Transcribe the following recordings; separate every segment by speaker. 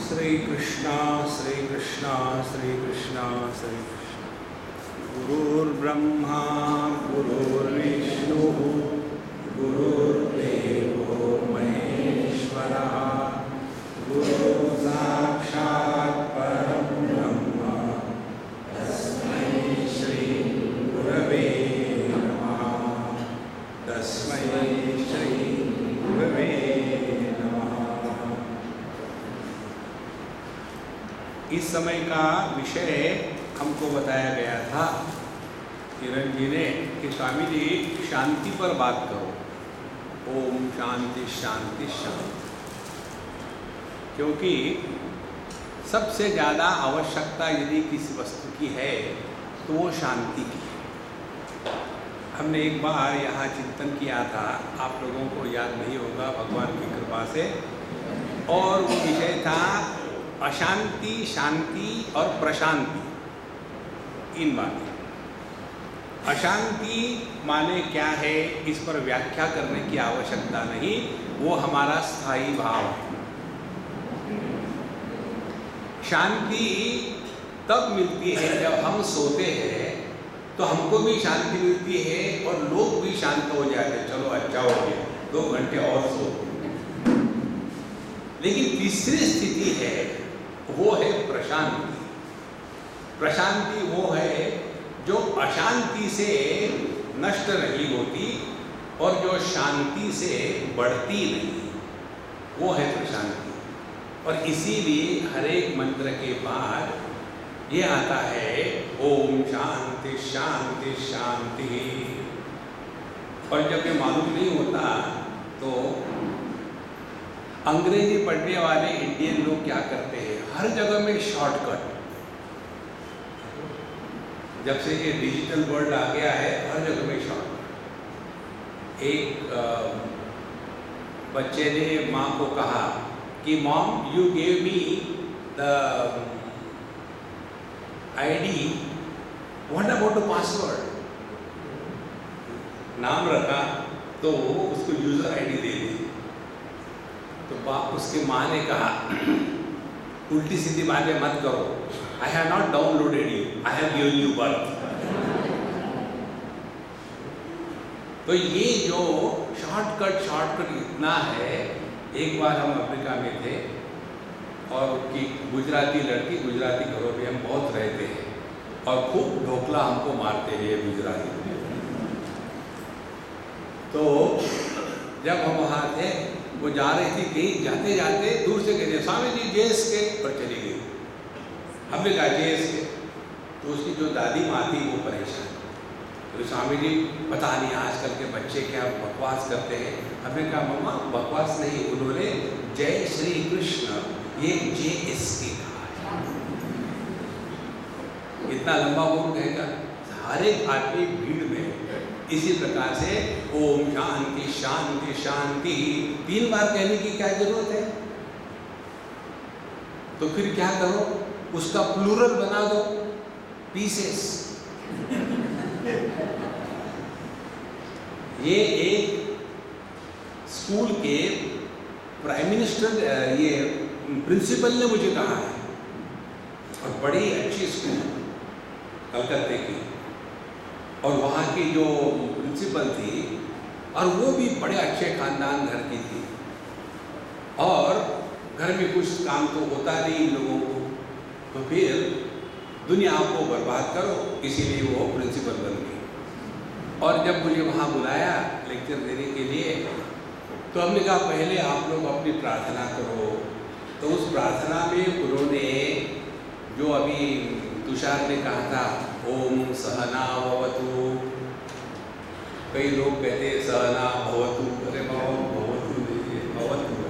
Speaker 1: श्री कृष्णा श्री कृष्णा श्री कृष्णा श्री कृष्णा। गुरुर्ब्रह्मा गुरुर्विष्णु गुरुर्देवो महेश्वरः गुरु साक्षात् परं ब्रह्म तस्मै श्री गुरवे नमः। तस्मै श्री गुरवे इस समय का विषय हमको बताया गया था किरण जी ने कि स्वामी जी शांति पर बात करो। ओम शांति शांति शांति। क्योंकि सबसे ज़्यादा आवश्यकता यदि किसी वस्तु की है तो वो शांति की है। हमने एक बार यहाँ चिंतन किया था, आप लोगों को याद नहीं होगा भगवान की कृपा से, और वो विषय था अशांति, शांति और प्रशांति। इन बातें अशांति माने क्या है इस पर व्याख्या करने की आवश्यकता नहीं, वो हमारा स्थायी भाव है। शांति तब मिलती है जब हम सोते हैं तो हमको भी शांति मिलती है और लोग भी शांत हो जाते हैं, चलो अच्छा हो गया 2 घंटे और सो। लेकिन तीसरी स्थिति है वो है प्रशांति। प्रशांति वो है जो अशांति से नष्ट नहीं होती और जो शांति से बढ़ती नहीं, वो है प्रशांति। और इसीलिए हर एक मंत्र के बाद ये आता है ओम शांति शांति शांति। और जब ये मालूम नहीं होता तो अंग्रेजी पढ़ने वाले इंडियन लोग क्या करते हैं, हर जगह में शॉर्टकट। जब से ये डिजिटल वर्ल्ड आ गया है हर जगह में शॉर्टकट। एक बच्चे ने माँ को कहा कि mom you gave me the ID, what about the password. नाम रखा तो उसको यूजर आईडी दे दी। तो बाप उसकी माँ ने कहा उल्टी सीधी बातें मत करो, I have not downloaded you, I have given you birth. तो ये जो शॉर्टकट इतना है। एक बार हम अफ्रीका में थे और की गुजराती लड़की, गुजराती घरों में हम बहुत रहते हैं और खूब ढोकला हमको मारते हैं ये गुजराती। तो जब हम वहाँ थे वो जा रही थी, कहीं जाते जाते दूर से कहते स्वामी जी JSK पर चली गई। हमने कहा JSK, तो उसकी जो दादी माँ थी वो परेशान। तो स्वामी जी पता नहीं आजकल के बच्चे क्या बकवास करते हैं। हमने कहा मम्मा बकवास नहीं, उन्होंने जय श्री कृष्ण ये JSK कहा है। इतना लंबा बोल कहेगा, हर एक आदमी भीड़ में इसी प्रकार से ओम शांति शांति शांति 3 बार कहने की क्या जरूरत है। तो फिर क्या करो, उसका प्लूरल बना दो, पीसेस। ये एक स्कूल के प्राइम मिनिस्टर, ये प्रिंसिपल ने मुझे कहा है, और बड़ी अच्छी स्कूल कलकत्ते की, और वहाँ की जो प्रिंसिपल थी और वो भी बड़े अच्छे खानदान घर की थी, और घर में कुछ काम तो होता नहीं इन लोगों को, तो फिर दुनिया को बर्बाद करो, इसीलिए वो प्रिंसिपल बन गई। और जब मुझे वहाँ बुलाया लेक्चर देने के लिए तो हमने कहा पहले आप लोग अपनी प्रार्थना करो। तो उस प्रार्थना में उन्होंने जो अभी तुषार ने कहा था ओम सहना भवतु, कई लोग कहते हैं सहना भवतु, अरे भवतु नहीं भवतु है।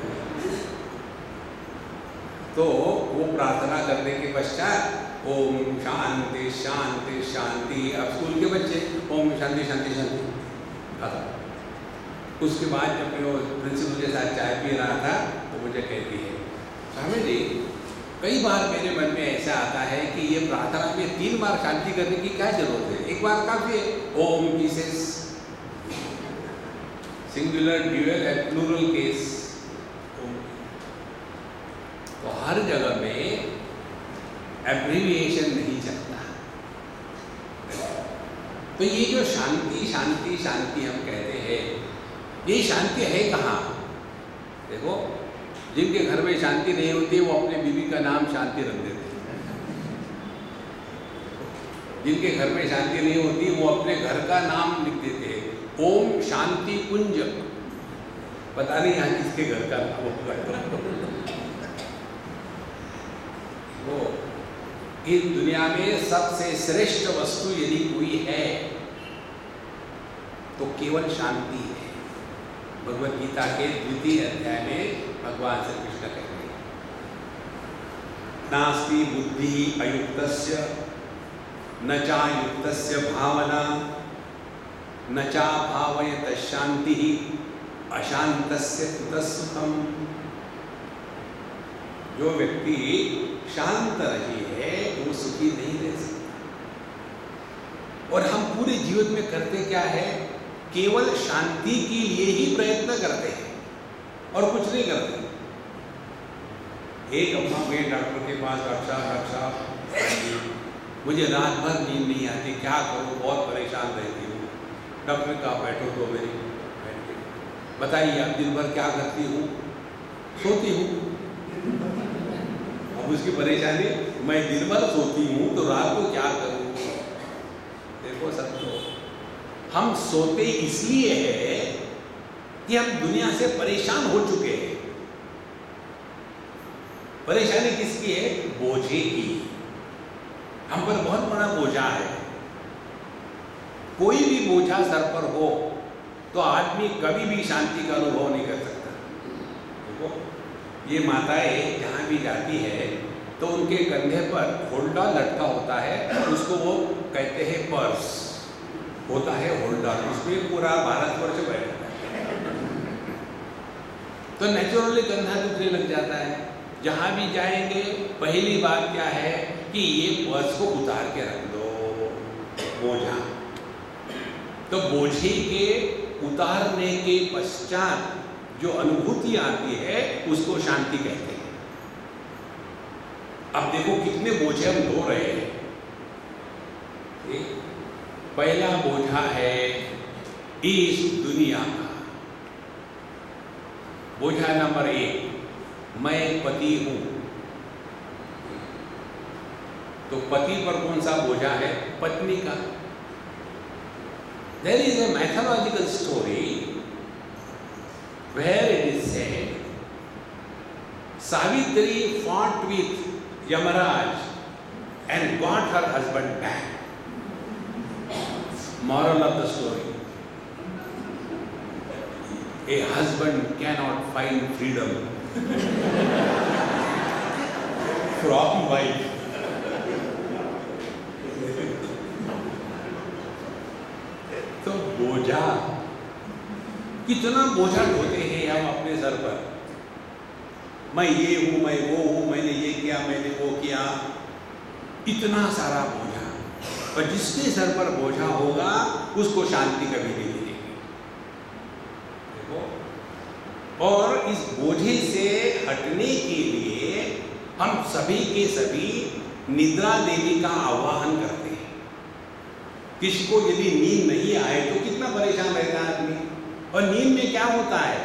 Speaker 1: तो वो प्रार्थना करने के पश्चात ओम शांति शांति शांति। अब स्कूल के बच्चे ओम शांति शांति शांति। उसके बाद जब मैं प्रिंसिपल के साथ चाय पी रहा था तो मुझे कहती है स्वामी जी कई बार मेरे मन में ऐसा आता है कि ये प्रार्थना में 3 बार शांति करने की क्या जरूरत है, एक बार काफी है। ओम pieces, singular dual and plural case. तो हर जगह में एब्रीविएशन नहीं चलता। तो ये जो शांति शांति शांति हम कहते हैं, ये शांति है कहाँ? देखो, जिनके घर में शांति नहीं होती वो अपने बीवी का नाम शांति रख देते हैं। जिनके घर में शांति नहीं होती वो अपने घर का नाम लिख देते हैं, ओम शांति कुंज। पता नहीं यहाँ किसके घर का नाम होगा। वो इस दुनिया में सबसे श्रेष्ठ वस्तु यदि कोई है तो केवल शांति है। भगवद गीता के 2वें अध्याय में भगवान श्री कृष्ण कहते हैं, नास्ति बुद्धि अयुक्तस्य न चायुक्तस्य भावना न चा भावयत शांति अशांतस्य कुतः सुखम। जो व्यक्ति शांत रही है वो सुखी नहीं रह सकता। और हम पूरे जीवन में करते क्या है? केवल शांति के लिए ही प्रयत्न करते हैं और कुछ नहीं करते। एक अम्मा गए डॉक्टर के पास, डॉक्टर साहब मुझे रात भर नींद नहीं आती, क्या करूं, बहुत परेशान रहती हूँ। डॉक्टर ने कहा बैठो तो मेरी, बैठ के बताइए आप दिन भर क्या करती हूँ? सोती हूँ। अब उसकी परेशानी, मैं दिन भर सोती हूँ तो रात को क्या करूँ? देखो सबको, हम सोते इसलिए है कि हम दुनिया से परेशान हो चुके हैं। परेशानी किसकी है? बोझे की। हम पर बहुत बड़ा बोझा है। कोई भी बोझा सर पर हो तो आदमी कभी भी शांति का अनुभव नहीं कर सकता। देखो, ये माताएं जहाँ भी जाती है तो उनके कंधे पर होल्डा लटका होता है, उसको वो कहते हैं पर्स, होता है होल्डा, उसमें पूरा भारतवर्ष बैठता है। तो नेचुरली कंधा दुखने लग जाता है। जहाँ भी जाएंगे पहली बात क्या है कि ये पर्स को उतार के रख दो, बोझा। तो बोझे के उतारने के पश्चात जो अनुभूति आती है उसको शांति कहते हैं। अब देखो कितने बोझे हम ढो रहे हैं। पहला बोझा है इस दुनिया का। बोझा नंबर 1, मैं पति हूं। तो पति पर कौन सा बोझा है? पत्नी का। There is a mythological story where it is said Savitri fought with Yamaraj and got her husband back. Moral of the story: a husband cannot find freedom from wife. तो बोझा, कितना बोझा ढोते हैं हम अपने सर पर। मैं ये हूं, मैं वो हूं, मैंने ये किया, मैंने वो किया, इतना सारा बोझा। पर जिसके सर पर बोझा होगा उसको शांति कभी नहीं मिलेगी। देखो, और इस बोझे से हटने के लिए हम सभी के सभी निद्रा देवी का आवाहन करते हैं। किसी को यदि नींद नहीं आए तो कितना परेशान रहता है आदमी। और नींद में क्या होता है?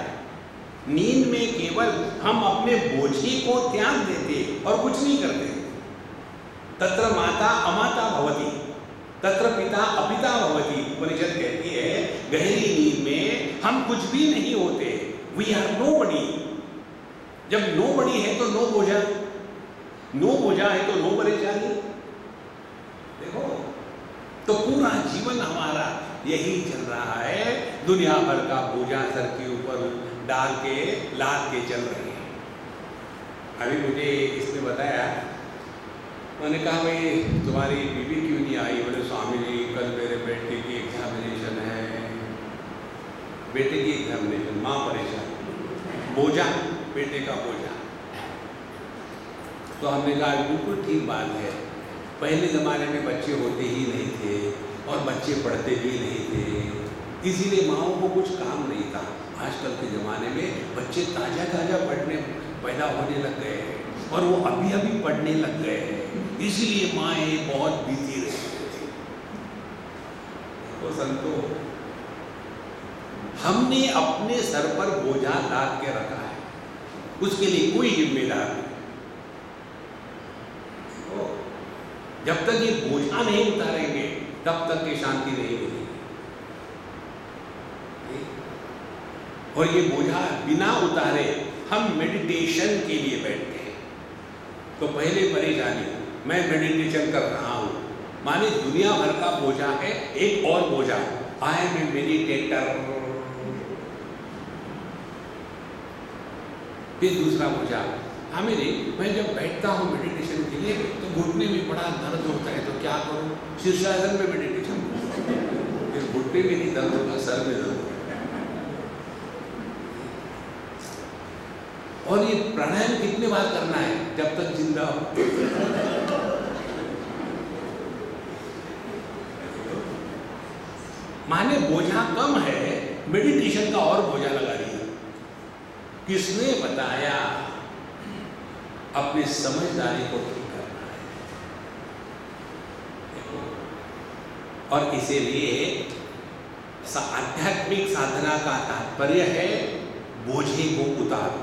Speaker 1: नींद में केवल हम अपने बोझे को त्याग देते और कुछ नहीं करते। तत्र माता अमाता भवति, तत्र पिता अपिता भवति। उपनिषद कहती है गहरी नींद में हम कुछ भी नहीं होते। We are nobody. जब नोबडी है तो नो बोझा, नो बोझा है तो नो परेशानी। देखो, तो पूरा जीवन हमारा यही चल रहा है, दुनिया भर का बोझा सर के ऊपर डाल के लाद के चल रहे हैं। अभी मुझे इसने बताया, मैंने कहा भाई तुम्हारी बीवी क्यों नहीं आई? बोले स्वामी जी कल मेरे बेटे की एग्जामिनेशन है। बेटे की एग्जामिनेशन, माँ परेशान, बोझा, बेटे का बोझा। तो हमने कहा बिल्कुल ठीक बात है। पहले ज़माने में बच्चे होते ही नहीं थे और बच्चे पढ़ते भी नहीं थे, इसीलिए माँओं को कुछ काम नहीं था। आजकल के ज़माने में बच्चे ताज़ा ताज़ा पैदा होने लग गए हैं और वो अभी अभी पढ़ने लग गए हैं, इसीलिए माएँ बहुत बिजी रहती थी। तो संतो, हमने अपने सर पर बोझा लाद के रखा है, उसके लिए कोई जिम्मेदार नहीं। तो जब तक ये बोझा नहीं उतारेंगे तब तक ये शांति नहीं मिलेगी। और ये बोझा बिना उतारे हम मेडिटेशन के लिए बैठते हैं तो पहले परेशानी, मैं मेडिटेशन कर रहा हूं, माने दुनिया भर का बोझा है, एक और बोझा, आई एम ए मेडिटेटर। फिर दूसरा बोझा, हाँ मेरे, मैं जब बैठता हूँ मेडिटेशन के लिए तो घुटने में बड़ा दर्द होता है, तो क्या करूँ? शीर्षासन में मेडिटेशन करूँ। फिर घुटने में नहीं दर्द होगा, सर में दर्द होगा। और ये प्राणायाम कितने बार करना है? जब तक जिंदा हो। माने बोझा कम है, मेडिटेशन का और बोझा लगा दिया। किसने बताया? अपनी समझदारी को ठीक करना है। और इसीलिए आध्यात्मिक साधना का तात्पर्य है बोझे को उतारो।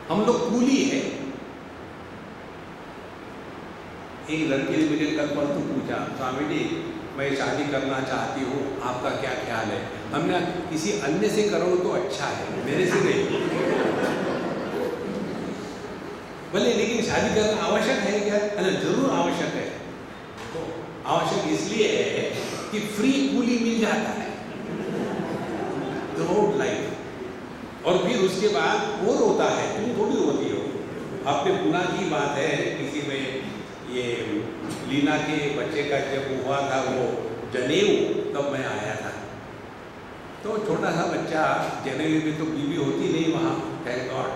Speaker 1: हम लोग कूली है। एक लड़के ने मुझे कल परसों पूछा, स्वामी जी मैं शादी करना चाहती हूँ, आपका क्या ख्याल है? हमने किसी अन्य से करो तो अच्छा है, मेरे से नहीं। बोले लेकिन शादी करना आवश्यक है क्या? अरे जरूर आवश्यक है। तो आवश्यक इसलिए है कि फ्री कूली मिल जाता है थ्रू लाइफ। और फिर उसके बाद वो रोता है, तुम थोड़ी रोती हो। आपने पुना की बात है, किसी में ये लीना के बच्चे का जब हुआ था वो जनेऊ, तब मैं आया था। तो छोटा सा बच्चा, जनेऊ में तो बीवी होती नहीं वहाँ, थैंक गॉड।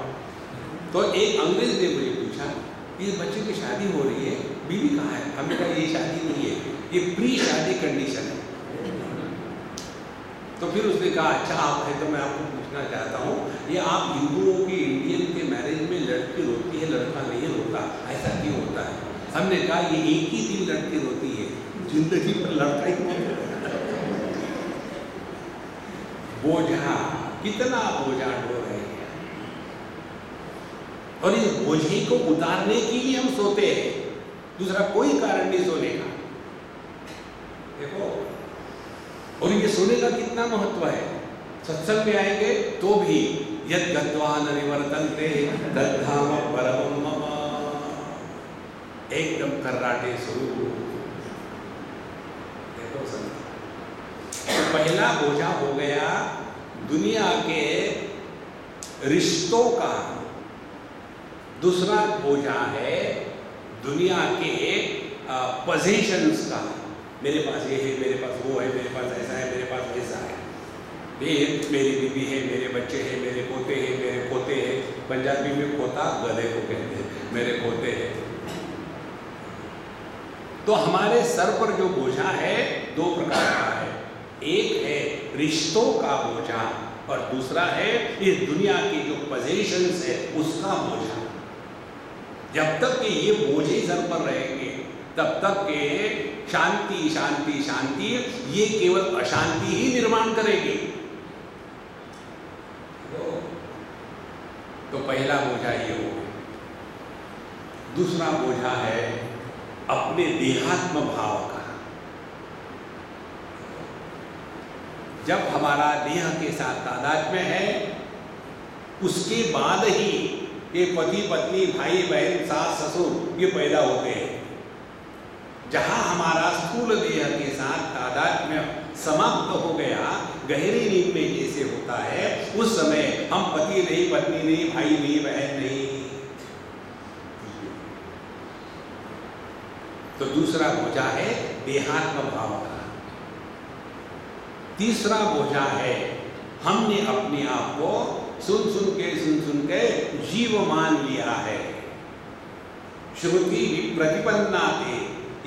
Speaker 1: तो एक अंग्रेज ने मुझे पूछा, इस बच्चे की शादी हो रही है, बीवी कहाँ है? हमने कहा ये शादी नहीं है, ये प्री शादी कंडीशन है। तो फिर उसने कहा अच्छा आप है, तो मैं आपको पूछना चाहता हूँ, ये आप हिंदुओं के इंडियन के मैरिज में लड़की रोती है, लड़का नहीं रोता, ऐसा क्यों होता है? हमने कहा ये एक ही दिन लड़की रोती है, जिंदगी पर लड़का ही बोझा, कितना बोझा ढो रहे हैं। और इस बोझे को उतारने के लिए हम सोते हैं, दूसरा कोई कारण नहीं सोने का। देखो, और ये सोने का कितना महत्व है। सत्संग में आएंगे तो भी यद गत्वा न निवर्तन्ते तद्धाम परमं मम, एकदम कर्राटे स्वरूप। देखो संत, तो पहला बोझा हो गया दुनिया के रिश्तों का, दूसरा बोझा है दुनिया के पोजीशंस का। मेरे पास ये है, मेरे पास वो है, मेरे पास ऐसा है, मेरे पास वैसा है, ये मेरी बीवी है, मेरे बच्चे हैं, मेरे पोते हैं, मेरे पोते हैं। पंजाबी में पोता गधे को कहते हैं, मेरे पोते हैं। तो हमारे सर पर जो बोझा है दो प्रकार का है, एक है रिश्तों का बोझा और दूसरा है इस दुनिया की जो पोजीशंस है उसका बोझा। जब तक कि ये बोझे सर पर रहेंगे तब तक के शांति शांति शांति, ये केवल अशांति ही निर्माण करेगी। तो पहला बोझा ये हो गया। दूसरा बोझा है अपने देहात्म भाव का। जब हमारा देह के साथ तादात्म्य है, उसके बाद ही ये पति पत्नी भाई बहन सास ससुर ये पैदा होते हैं। जहाँ हमारा स्थूल देह के साथ तादात्म्य समाप्त हो गया, गहरी नींद में जैसे होता है, उस समय हम पति नहीं, पत्नी नहीं, भाई नहीं, बहन नहीं। तो दूसरा बोझा है देहात्म भाव का। तीसरा बोझा है हमने अपने आप को सुन सुन के जीव मान लिया है। श्रुति प्रतिपन्ना थे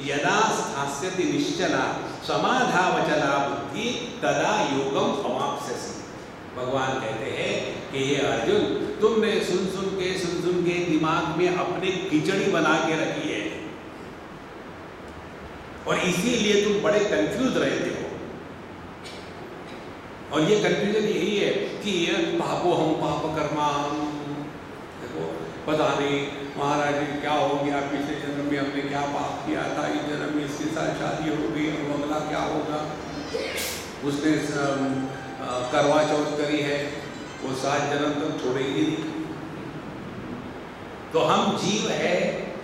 Speaker 1: यदा स्थास्यति निश्चला समाधावचला बुद्धि तदा योगम अवाप्स्यसि। भगवान कहते हैं कि हे अर्जुन, तुमने सुन दिमाग में अपने खिचड़ी बना के रखी है, और इसीलिए तुम बड़े कंफ्यूज रहते हो। और ये कंफ्यूजन यही है कि पापो हम पाप कर्मा हम, देखो पता नहीं महाराज जी क्या हो गया, पिछले जन्म में हमने क्या पाप किया था, इस जन्म में इसके साथ शादी हो गई, और अगला क्या होगा, उसने करवा चौथ करी है, वो 7 जन्म तक छोड़ेगी नहीं। तो हम जीव है,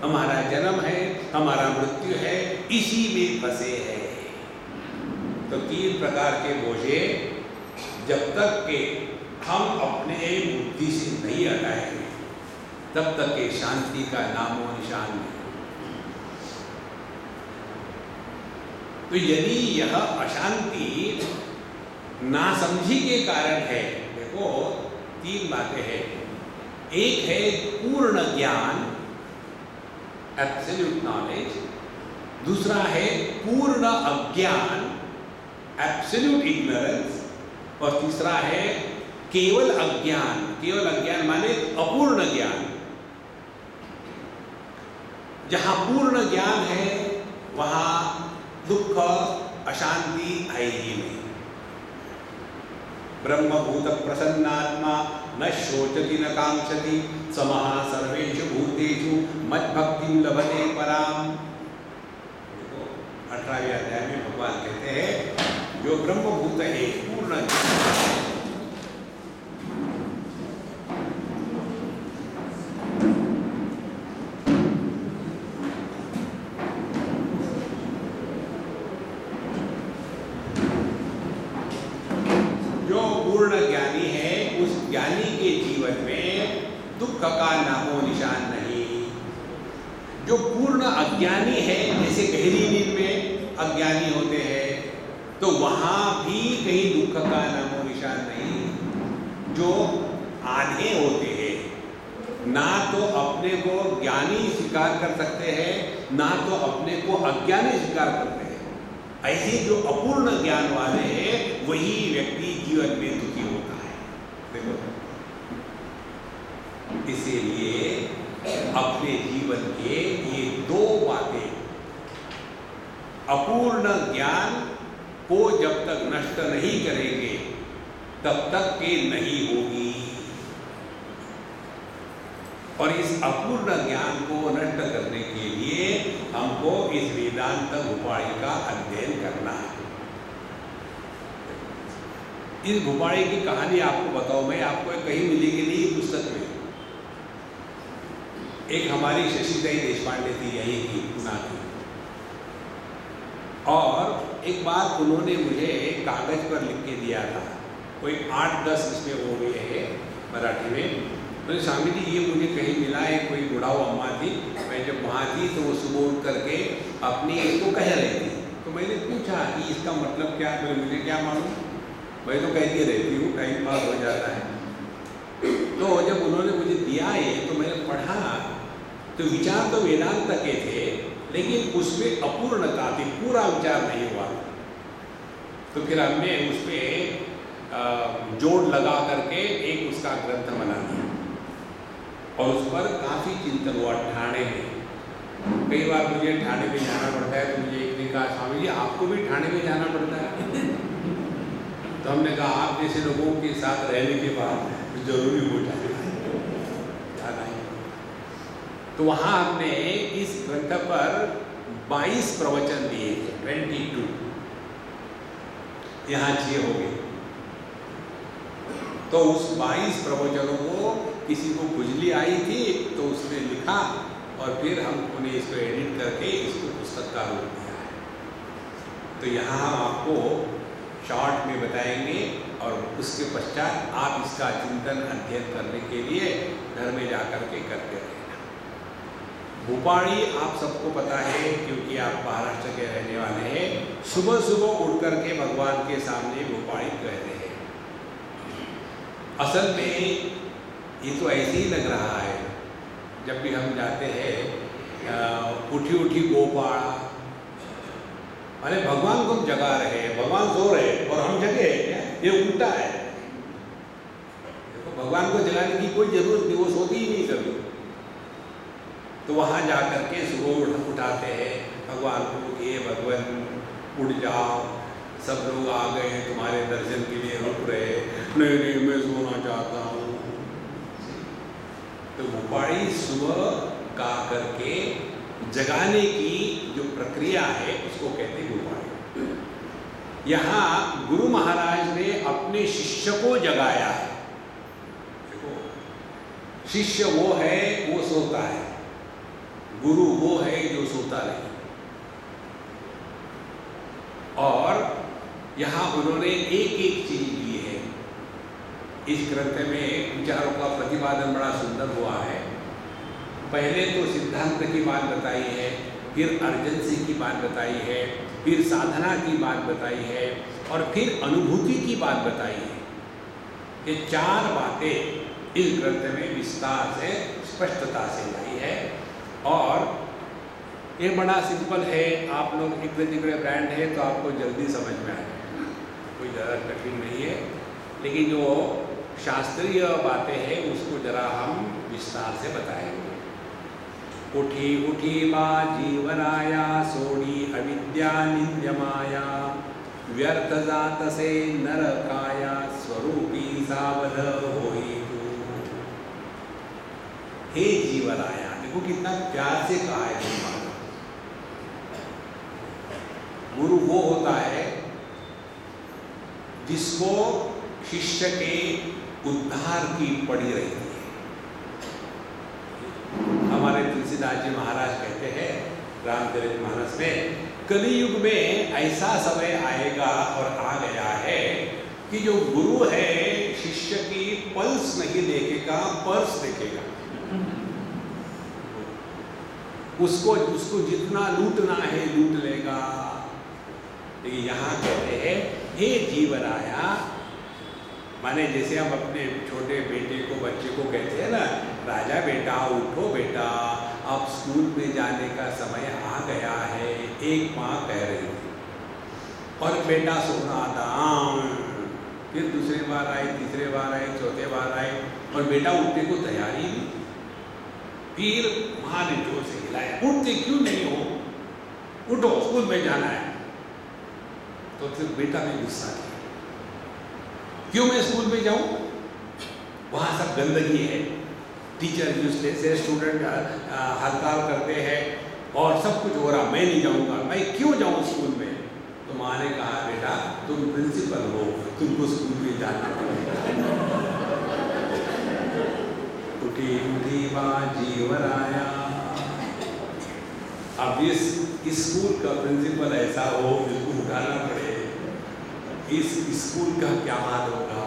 Speaker 1: हमारा जन्म है, हमारा मृत्यु है, इसी में फंसे हैं। तो 3 प्रकार के बोझे जब तक के हम अपने बुद्धि से नहीं हटाएंगे तब तक के शांति का नामो निशान नहीं। तो यदि यह अशांति नासमझी के कारण है, देखो 3 बातें हैं। एक है पूर्ण ज्ञान, एब्सोल्यूट नॉलेज, दूसरा है पूर्ण अज्ञान, एब्सोल्यूट इग्नोरेंस, और तीसरा है केवल अज्ञान। केवल अज्ञान माने अपूर्ण ज्ञान। जहां पूर्ण ज्ञान है वहां दुख अशांति आएगी नहीं। ब्रह्मभूत प्रसन्नात्मा न शोचति न कांक्षति समः सर्वेषु भूतेषु मद्भक्तिं लभते पराम। 18वें अध्याय में भगवान कहते हैं जो ब्रह्मभूत है, पूर्ण ज्ञानी है, उस ज्ञानी के जीवन में दुख का नामो निशान नहीं। जो पूर्ण अज्ञानी है, जैसे गहरी नींद में अज्ञानी होते हैं, तो वहां भी कहीं दुख का नामो निशान नहीं। जो आधे होते हैं, ना तो अपने को ज्ञानी स्वीकार कर सकते हैं, ना तो अपने को अज्ञानी स्वीकार करते हैं, ऐसे जो अपूर्ण ज्ञान वाले हैं वही व्यक्ति जीवन में दुखी होता है। देखो, इसीलिए अपने जीवन के ये 2 बातें, अपूर्ण ज्ञान को जब तक नष्ट नहीं करेंगे तब तक के नहीं होगी। और इस अपूर्ण ज्ञान को नष्ट करने के लिए हमको इस वेदांत भूपाळी का अध्ययन करना है। इस भूपाळी की कहानी आपको बताऊं, मैं आपको कहीं मिलेगी नहीं पुस्तक में। एक हमारी शशिदाई देशपांडे थी, यही की पुना की, और एक बार उन्होंने मुझे कागज पर लिख के दिया था, कोई 8-10 इसमें हो गए हैं मराठी में। तो स्वामी जी ये मुझे कहीं मिला है, कोई बुढ़ाऊ अम्मा थी, मैं जब वहाँ थी तो वो सुबह उठ करके अपनी इसको कह रही थी। तो मैंने पूछा कि इसका मतलब क्या है, मुझे क्या मालूम, मैं तो कहती रहती हूँ, टाइम पास हो जाता है। तो जब उन्होंने मुझे दिया है तो मैंने पढ़ा, तो विचार तो वेदांत के थे, लेकिन उसमें अपूर्णता थी, पूरा विचार नहीं हुआ। तो फिर हमने उस पर जोड़ लगा करके एक उसका ग्रंथ बना दिया, और उस पर काफ़ी चिंतन हुआ ठाणे में। कई बार मुझे ठाणे में जाना पड़ता है, तो मुझे एक ने कहा स्वामी जी आपको भी ठाणे में जाना पड़ता है। तो हमने कहा आप जैसे लोगों के साथ रहने के बाद जरूरी हो जाएगा। तो वहाँ हमने इस ग्रंथ पर 22 प्रवचन दिए थे, 22, यहाँ 6 हो गए। तो उस 22 प्रवचनों को किसी को खुजली आई थी तो उसने लिखा, और फिर हमने इसको एडिट करके इसको पुस्तक का रूप दिया है। तो यहाँ हम आपको शॉर्ट में बताएंगे, और उसके पश्चात आप इसका चिंतन अध्ययन करने के लिए घर में जाकर के करते रहें। भूपाळी आप सबको पता है, क्योंकि आप महाराष्ट्र के रहने वाले हैं। सुबह सुबह उठ करके भगवान के सामने भूपाळी कहते हैं। असल में ये तो ऐसे ही लग रहा है, जब भी हम जाते हैं उठी उठी गोपाळ, अरे भगवान को हम जगा रहे हैं, भगवान सो रहे हैं और हम जगे हैं क्या? ये उल्टा है। देखो, भगवान को जगाने की कोई जरूरत नहीं, वो सोती ही नहीं कभी। तो वहाँ जा कर के सुबह उठाते हैं भगवान को, ये भगवान उठ जाओ, सब लोग आ गए हैं तुम्हारे दर्शन के लिए, रुक रहे, नहीं नहीं मैं सोना चाहता हूँ। तो भूपाड़ी सुबह गा करके जगाने की जो प्रक्रिया है उसको कहते हैं भूपाड़ी। यहाँ गुरु महाराज ने अपने शिष्य को जगाया है। देखो, शिष्य वो है वो सोता है, गुरु वो है जो सोता नहीं। और यहाँ उन्होंने एक एक चीज ली है। इस ग्रंथ में विचारों का प्रतिपादन बड़ा सुंदर हुआ है। पहले तो सिद्धांत की बात बताई है, फिर अर्जेंसी की बात बताई है, फिर साधना की बात बताई है, और फिर अनुभूति की बात बताई है। ये चार बातें इस ग्रंथ में विस्तार से स्पष्टता से लाई है। और ये बड़ा सिंपल है, आप लोग इकडे ब्रांड है तो आपको जल्दी समझ में आ जाएगा, कोई ज़्यादा कठिन नहीं है। लेकिन जो शास्त्रीय बातें हैं उसको जरा हम विस्तार से बताएंगे। उठी उठी माँ जीवनाया, सोड़ी अविद्या नित्य माया, व्यर्थ जात से नरकाया, स्वरूपी सावध होई तू। हे जीवनाया, देखो कितना प्यार से कहा है गुरु महाराज। गुरु वो होता है जिसको शिष्य के उद्धार की पड़ी रहती है। हमारे तुलसीदास जी महाराज कहते हैं रामचरितमानस में, कलियुग में ऐसा समय आएगा और आ गया है कि जो गुरु है शिष्य की पल्स नहीं देखेगा, पर्स देखेगा। उसको जितना लूटना है लूट लेगा। लेकिन यहाँ कहते हैं हे जीवनाया, माने जैसे हम अपने छोटे बेटे को, बच्चे को कहते हैं ना, राजा बेटा उठो बेटा, अब स्कूल में जाने का समय आ गया है, एक माँ कह रही थी। और बेटा सोना था, फिर दूसरी बार आई, तीसरे बार आई, चौथे बार आई, और बेटा उठने को तैयारी नहीं। फिर माँ ने जोर से हिलाया, उठते क्यों नहीं हो, उठो स्कूल में जाना है। तो फिर बेटा ने गुस्सा किया, क्यों मैं स्कूल में जाऊं, वहां सब गंदगी है, टीचर यूजलेस है, स्टूडेंट हड़ताल करते हैं और सब कुछ हो रहा, मैं नहीं जाऊंगा, मैं क्यों जाऊं स्कूल में। तो माँ ने कहा बेटा तुम प्रिंसिपल हो, तुमको स्कूल में जाना पड़ेगा। उठी उठी माँ जीवनाया। अब इस स्कूल का प्रिंसिपल ऐसा हो जिसको उठाना पड़े, इस स्कूल का क्या हाल होगा।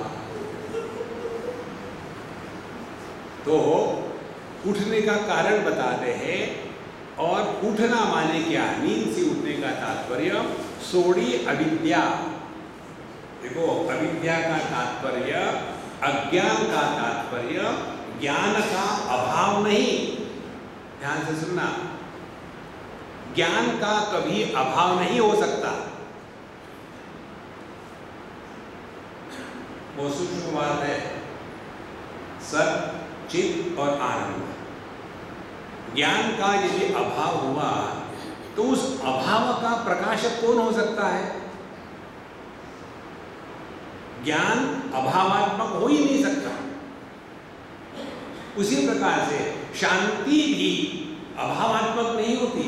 Speaker 1: तो उठने का कारण बताते हैं। और उठना माने क्या, नींद से उठने का तात्पर्य सोड़ी अविद्या। देखो, अविद्या का तात्पर्य, अज्ञान का तात्पर्य ज्ञान का अभाव नहीं। ध्यान से सुनना, ज्ञान का कभी अभाव नहीं हो सकता। वो सूक्ष्म बात है, सत, चित और आनंद। ज्ञान का यदि अभाव हुआ तो उस अभाव का प्रकाशक कौन हो सकता है। ज्ञान अभावात्मक हो ही नहीं सकता। उसी प्रकार से शांति भी अभावात्मक नहीं होती।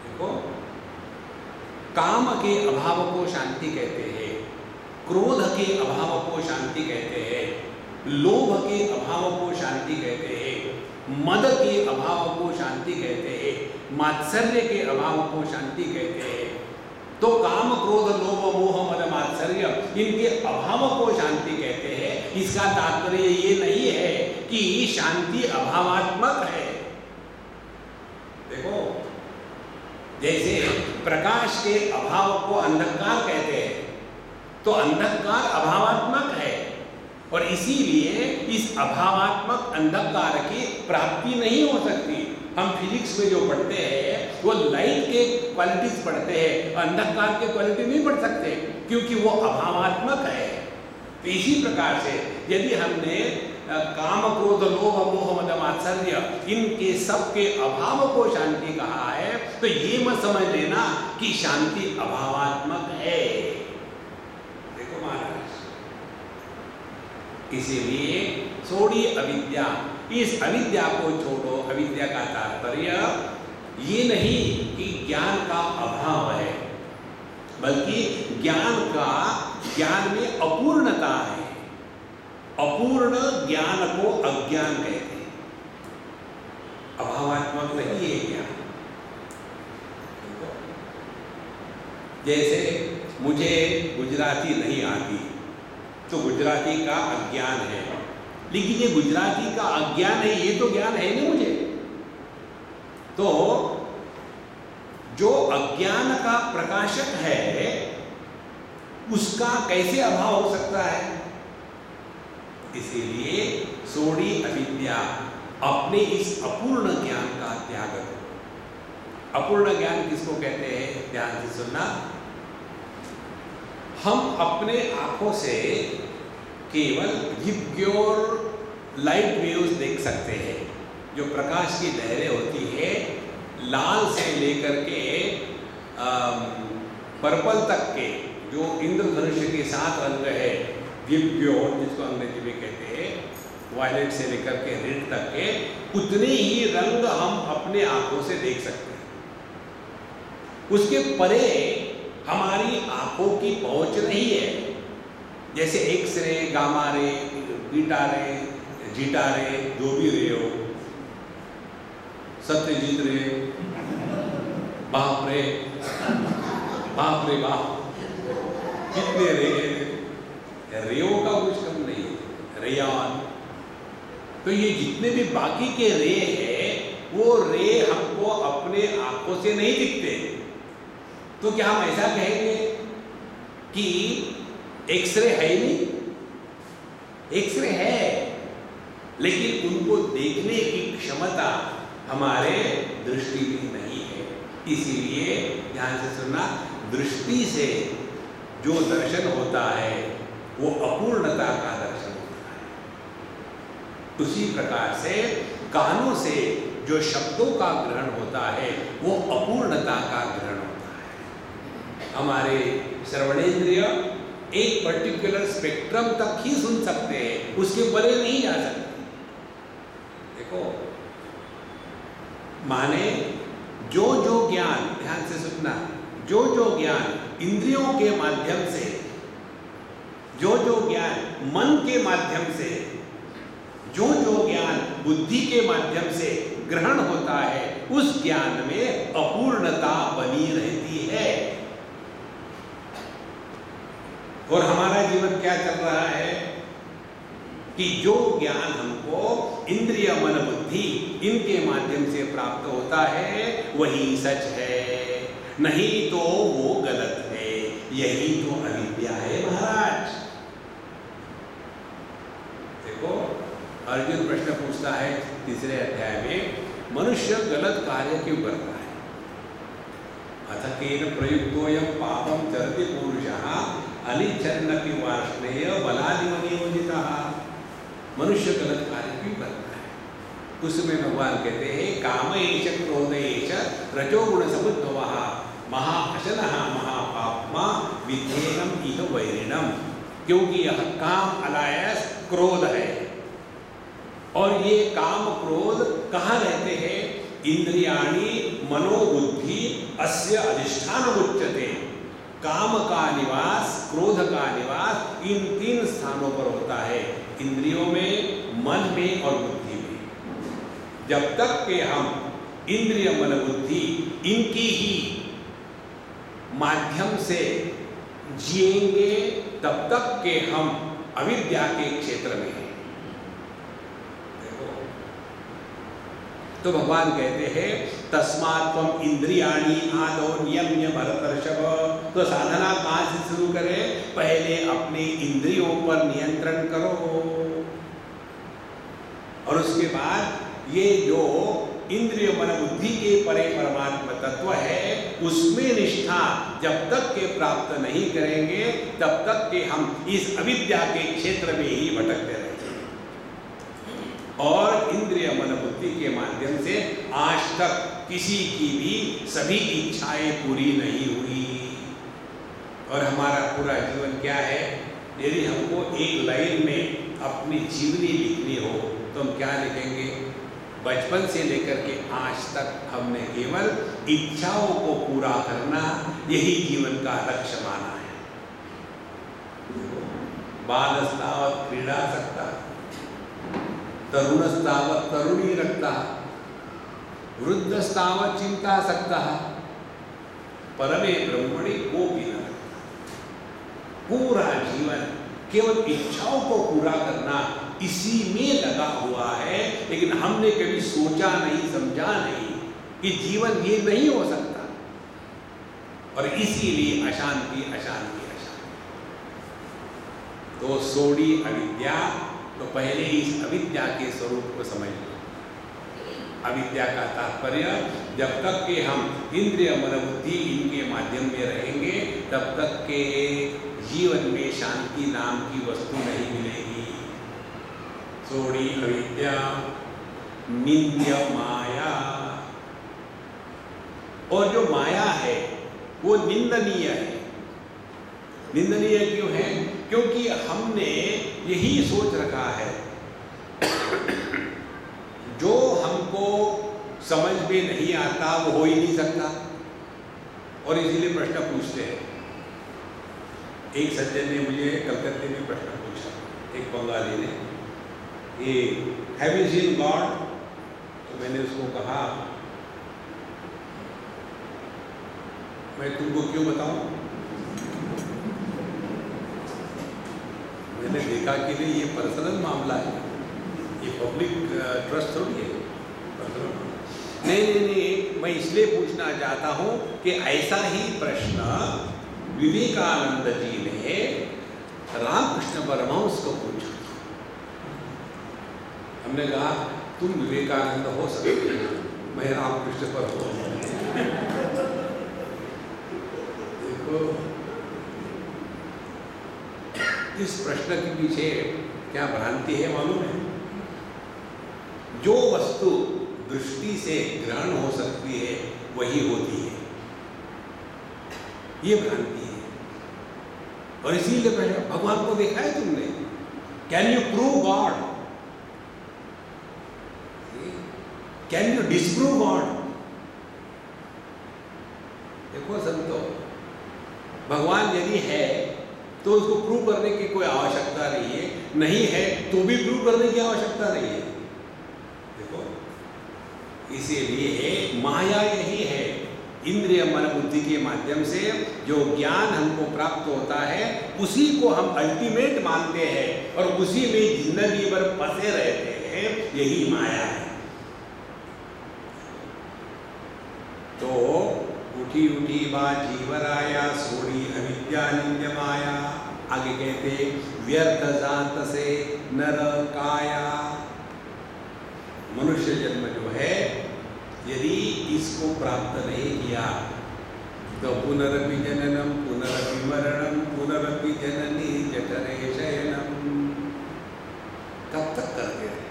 Speaker 1: देखो, काम के अभाव को शांति कहते हैं, क्रोध के अभाव को शांति कहते हैं, लोभ के अभाव को शांति कहते हैं, मद के अभाव को शांति कहते हैं, मात्सर्य के अभाव को शांति कहते हैं। तो काम, क्रोध, लोभ, मोह, मद, मात्सर्य, इनके अभाव को शांति कहते हैं। इसका तात्पर्य ये नहीं है कि शांति अभावात्मक है। देखो, जैसे प्रकाश के अभाव को अंधकार कहते हैं, तो अंधकार अभावात्मक है, और इसीलिए इस अभावात्मक अंधकार की प्राप्ति नहीं हो सकती। हम फिजिक्स में जो पढ़ते हैं वो लाइट के क्वालिटीज पढ़ते हैं, अंधकार के क्वालिटी नहीं पढ़ सकते, क्योंकि वो अभावात्मक है। तो इसी प्रकार से यदि हमने काम क्रोध लोभ मोह मद मात्सर्य, इनके सबके अभाव को शांति कहा है। तो ये मत समझ लेना कि शांति अभावात्मक है। देखो महाराज, इसीलिए छोड़ी अविद्या, इस अविद्या को छोड़ो। अविद्या का तात्पर्य ये नहीं कि ज्ञान का अभाव है, बल्कि ज्ञान में अपूर्णता है। अपूर्ण ज्ञान को अज्ञान कहते हैं, अभावात्मक नहीं है ज्ञान। जैसे मुझे गुजराती नहीं आती तो गुजराती का अज्ञान है, लेकिन ये गुजराती का अज्ञान है, ये तो ज्ञान है नहीं मुझे। तो जो अज्ञान का प्रकाशक है उसका कैसे अभाव हो सकता है? इसीलिए सोड़ी अविद्या, अपने इस अपूर्ण ज्ञान का त्याग करो। अपूर्ण ज्ञान किसको कहते हैं? ध्यान से सुनना। हम अपने आंखों से केवल लाइट वेव्स देख सकते हैं, जो प्रकाश की लहरें होती है, लाल से लेकर के पर्पल तक के जो इंद्रधनुष के साथ रंग है, विब्ग्योर जिसको अंग्रेजी में कहते हैं, वायलेट से लेकर के रेड तक के, उतने ही रंग हम अपने आंखों से देख सकते हैं। उसके परे हमारी आंखों की पहुंच नहीं है। जैसे एक्सरे, गामा रे, बीटा रे, जीटा रे, जो भी रे हो, सत्यजीत रे, बाप रे बाप, कितने रे, रेओ का कुछ कम नहीं है, रेयान। तो ये जितने भी बाकी के रे हैं, वो रे हमको अपने आंखों से नहीं दिखते। तो क्या हम ऐसा कहेंगे कि एक्सरे है ही नहीं? एक्सरे है, लेकिन उनको देखने की क्षमता हमारे दृष्टि में नहीं है। इसीलिए ध्यान से सुनना, दृष्टि से जो दर्शन होता है वो अपूर्णता का दर्शन होता है। उसी प्रकार से कानों से जो शब्दों का ग्रहण होता है वो अपूर्णता का ग्रहण होता है। हमारे श्रवणेंद्रिय एक पर्टिकुलर स्पेक्ट्रम तक ही सुन सकते हैं, उसके परे नहीं जा सकते। देखो, माने जो ज्ञान, ध्यान से सुनना, जो ज्ञान इंद्रियों के माध्यम से, जो ज्ञान मन के माध्यम से, जो ज्ञान बुद्धि के माध्यम से ग्रहण होता है, उस ज्ञान में अपूर्णता बनी रहती है। और हमारा जीवन क्या चल रहा है कि जो ज्ञान हमको इंद्रिय, मन, बुद्धि इनके माध्यम से प्राप्त होता है वही सच है, नहीं तो वो गलत है। यही तो अविद्या है महाराज। देखो, अर्जुन प्रश्न पूछता है 3 अध्याय में, मनुष्य गलत कार्य क्यों करता है? अथ केन प्रयुक्तोऽयं पापं चरति पुरुषः अनिच्छन्नपि वार्ष्णेय बलादिमनियोजितः। मनुष्य गलत कार्य क्यों करता है? उसमें भगवान कहते हैं, काम एष क्रोध एष रजोगुण समुद्भवः महाअशनः महापाप्मा विधेयम् इह वैरिणम्। क्योंकि यह काम अलायस क्रोध है, और ये काम क्रोध कहाँ रहते हैं? इंद्रियाणि मनोबुद्धि अस्य अधिष्ठान उच्यते। काम का निवास, क्रोध का निवास इन 3 स्थानों पर होता है, इंद्रियों में, मन में और बुद्धि में। जब तक के हम इंद्रिय, मन, बुद्धि इनकी ही माध्यम से जिएंगे, तब तक के हम अविद्या के क्षेत्र में हैं। देखो, तो भगवान कहते हैं, तस्मात् त्वम् इंद्रियाणि आदौ नियम्य भरतर्षभ। तो साधना कहाँ से शुरू करें? पहले अपने इंद्रियों पर नियंत्रण करो, और उसके बाद ये जो इंद्रिय, मन, बुद्धि के परे परमात्मा तत्व है, उसमें निष्ठा जब तक के प्राप्त नहीं करेंगे, तब तक के हम इस अविद्या के क्षेत्र में ही भटकते रहते हैं। और इंद्रिय मन बुद्धि के माध्यम से आज तक किसी की भी सभी इच्छाएं पूरी नहीं हुई। और हमारा पूरा जीवन क्या है? यदि हमको एक लाइन में अपनी जीवनी लिखनी हो तो हम क्या लिखेंगे? बचपन से लेकर के आज तक हमने केवल इच्छाओं को पूरा करना यही जीवन का लक्ष्य माना है। बालस्तावत् क्रीडासक्तः, तरुणस्तावत् तरुणी रक्तः, वृद्धस्तावत् चिंतासक्तः, परमे ब्रह्मणि कोऽपि न रक्तः। पूरा जीवन केवल इच्छाओं को पूरा करना इसी में लगा हुआ है, लेकिन हमने कभी सोचा नहीं, समझा नहीं कि जीवन ये नहीं हो सकता, और इसीलिए अशांति अशांति अशांति। तो सोड़ी अविद्या, तो पहले इस अविद्या के स्वरूप को समझ लो। अविद्या का तात्पर्य, जब तक के हम इंद्रिय मन बुद्धि इनके माध्यम में रहेंगे तब तक के जीवन में शांति नाम की वस्तु नहीं मिलेगी। सोड़ी अविद्या निंद्य माया, और जो माया है वो निंदनीय है। निंदनीय क्यों है? क्योंकि हमने यही सोच रखा है जो हमको समझ में नहीं आता वो हो ही नहीं सकता, और इसीलिए प्रश्न पूछते हैं। एक सज्जन ने मुझे कलकत्ते में प्रश्न पूछा, एक बंगाली ने, ये हैव यू सीन गॉड? तो मैंने उसको कहा, मैं तुमको क्यों बताऊं? मैंने देखा कि नहीं, ये पर्सनल मामला है, ये पब्लिक ट्रस्ट थोड़ी है। नहीं, मैं इसलिए पूछना चाहता हूं कि ऐसा ही प्रश्न विवेकानंद जी ने रामकृष्ण परमहंस को पूछा। हमने कहा तुम विवेकानंद हो सकते हो, मैं रामकृष्ण परमहंस। देखो इस प्रश्न के पीछे क्या भ्रांति है मालूम है? जो वस्तु दृष्टि से ग्रहण हो सकती है वही होती है, ये भ्रांति है। और इसीलिए प्रश्न, भगवान को देखा है तुमने? Can you prove God? Can you disprove God? देखो संतो, भगवान यदि है तो उसको प्रूव करने की कोई आवश्यकता नहीं है, नहीं है तो भी प्रूव करने की आवश्यकता नहीं है। देखो इसीलिए माया यही है, इंद्रिय मन बुद्धि के माध्यम से जो ज्ञान हमको प्राप्त होता है उसी को हम अल्टीमेट मानते हैं और उसी में जिंदगी भर फंसे रहते हैं, यही माया है। तो उठी उठी बा जीवराया, सोड़ी अविद्या निंद्य माया। आगे कहते व्यर्थ जात से नर काया। मनुष्य जन्म जो है यदि इसको प्राप्त नहीं किया तो पुनरपि जननम पुनरपि मरणम पुनरपि जननी जठरे शयनम, कब तक करते रहे?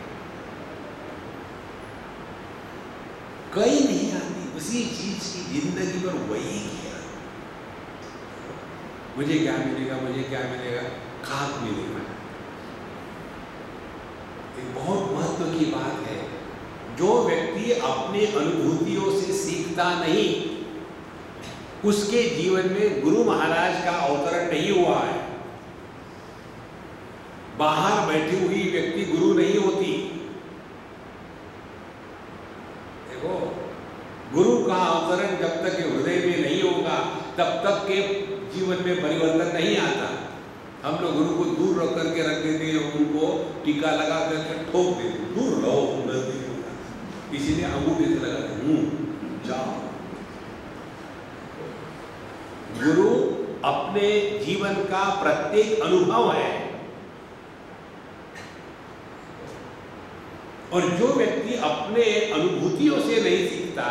Speaker 1: कहीं नहीं आती उसी चीज की जिंदगी पर वही किया। मुझे क्या मिलेगा, मुझे क्या मिलेगा? खाक मिलेगा। एक बहुत महत्व की बात है, जो व्यक्ति अपने अनुभूतियों से सीखता नहीं उसके जीवन में गुरु महाराज का अवतरण नहीं हुआ है। बाहर बैठी हुई व्यक्ति गुरु नहीं होती। देखो गुरु का अवतरण जब तक के हृदय में नहीं होगा तब तक के जीवन में परिवर्तन नहीं आता। हम लोग गुरु को दूर रख करके रख देते हैं, उनको टीका लगा करके ठोक देते, दूर रहो, नजदीक होगा, इसीलिए अंगूठे से लगाते जाओ। गुरु अपने जीवन का प्रत्येक अनुभव है, और जो व्यक्ति अपने अनुभूतियों से नहीं सीखता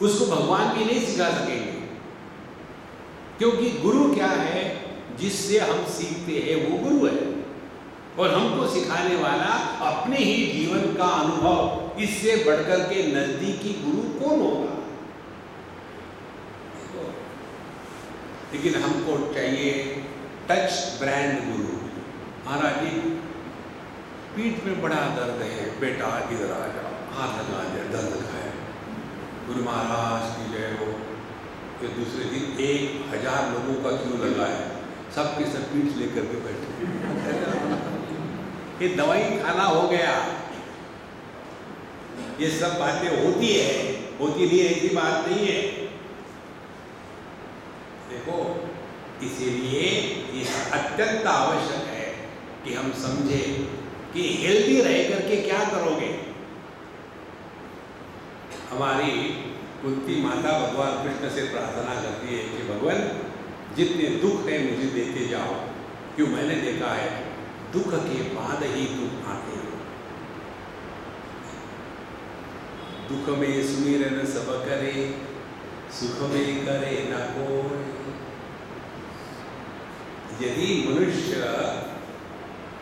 Speaker 1: उसको भगवान भी नहीं सिखा सकेंगे। क्योंकि गुरु क्या है? जिससे हम सीखते हैं वो गुरु है, और हमको सिखाने वाला अपने ही जीवन का अनुभव, इससे बढ़कर के नजदीकी गुरु कौन होगा? लेकिन हमको चाहिए टच ब्रांड गुरु। महाराज जी पीठ में बड़ा दर्द है, बेटा इधर आ जाओ, हाथ लगा दे, दर्द का है, गुरु महाराज की जय हो। फिर दूसरे दिन 1000 लोगों का क्यों लगा है, सबके सब पीठ लेकर के बैठे। ये दवाई खाना हो गया। ये सब बातें होती है, होती नहीं ऐसी बात नहीं है। देखो, इसीलिए ये अत्यंत आवश्यक है कि हम समझे कि हेल्दी रह करके क्या करोगे। हमारी कुंती माता भगवान कृष्ण से प्रार्थना करती है कि भगवान जितने दुख है मुझे देते जाओ, क्यों मैंने देखा है दुख के बाद ही दुख आते हैं। दुख में सुमिरन सब करे, सुख में करे न कोई। यदि मनुष्य,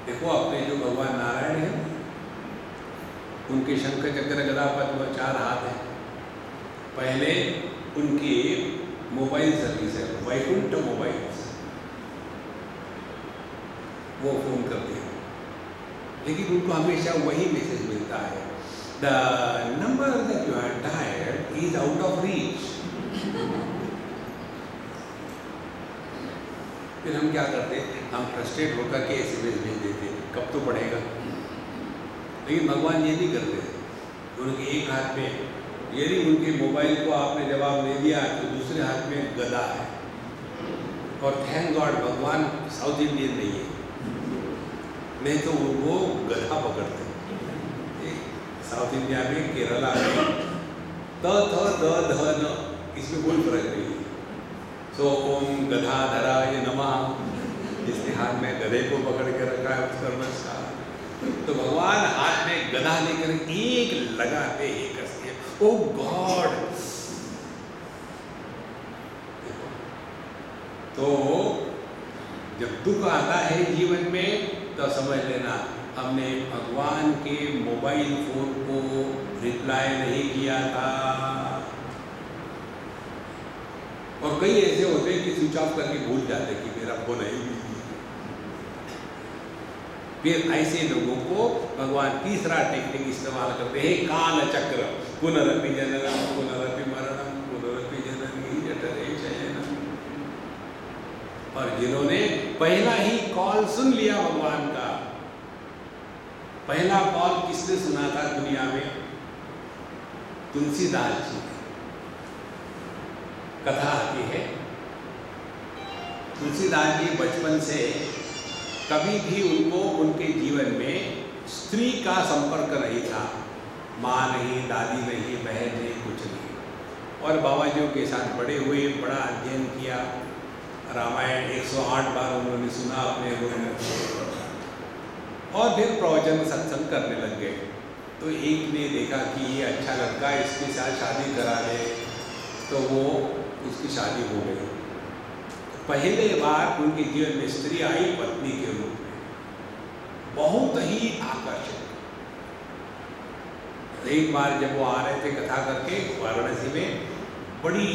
Speaker 1: देखो अपने जो भगवान नारायण हैं, उनके शंख चक्र गदा पद्म 4 हाथ हैं। पहले उनकी मोबाइल सर्विस है, वैकुंठ मोबाइल, वो फोन करते हैं, लेकिन उनको हमेशा वही मैसेज मिलता है, the number that you have dialled is out of reach. फिर हम क्या करते हैं, हम फ्रस्ट्रेट होकर के एसएमएस भेज देते, कब तो पढ़ेगा। लेकिन भगवान ये नहीं करते, उनके एक हाथ में, यदि उनके मोबाइल को आपने जवाब दे दिया तो दूसरे हाथ में गदा है। और थैंक गॉड भगवान साउथ इंडियन नहीं है, नहीं तो वो गधा पकड़ते। साउथ इंडिया में, केरला में त थ द ध न, इसमें कोई फर्क नहीं है। सो ओम गधाधराय नमः, जिसने हाथ में गधे को पकड़ के रखा है उसका नमस्कार। तो भगवान हाथ में गधा लेकर एक लगाते ही कसते, ओ गॉड। तो जब दुख आता है जीवन में तो समझ लेना हमने भगवान के मोबाइल फोन को रिप्लाई नहीं किया था। और कई ऐसे होते हैं कि स्विच ऑफ करके भूल जाते कि मेरा फोन है। फिर ऐसे लोगों को भगवान तीसरा टेक्निक इस्तेमाल करते हैं, काल चक्र, पुनरपि जननम पुनरपि मरणम पुनरपि जननी जठरे शयनम। और जिन्होंने पहला ही कॉल सुन लिया भगवान का, पहला कॉल किसने सुना था दुनिया में? तुलसीदास जी। कथा आती है, तुलसीदास जी बचपन से कभी भी उनको उनके जीवन में स्त्री का संपर्क नहीं था, माँ नहीं, दादी नहीं, बहन नहीं, कुछ नहीं। और बाबा जी के साथ बड़े हुए, बड़ा अध्ययन किया, रामायण 108 बार उन्होंने सुना अपने गुरु से, और फिर प्रवचन सत्संग करने लग गए। तो एक ने देखा कि ये अच्छा लड़का है, इसके साथ शादी करा दे, तो वो उसकी शादी हो गई। पहले बार उनके जीवन में स्त्री आई पत्नी के रूप में, बहुत ही आकर्षक। एक बार जब वो आ रहे थे कथा करके वाराणसी में, बड़ी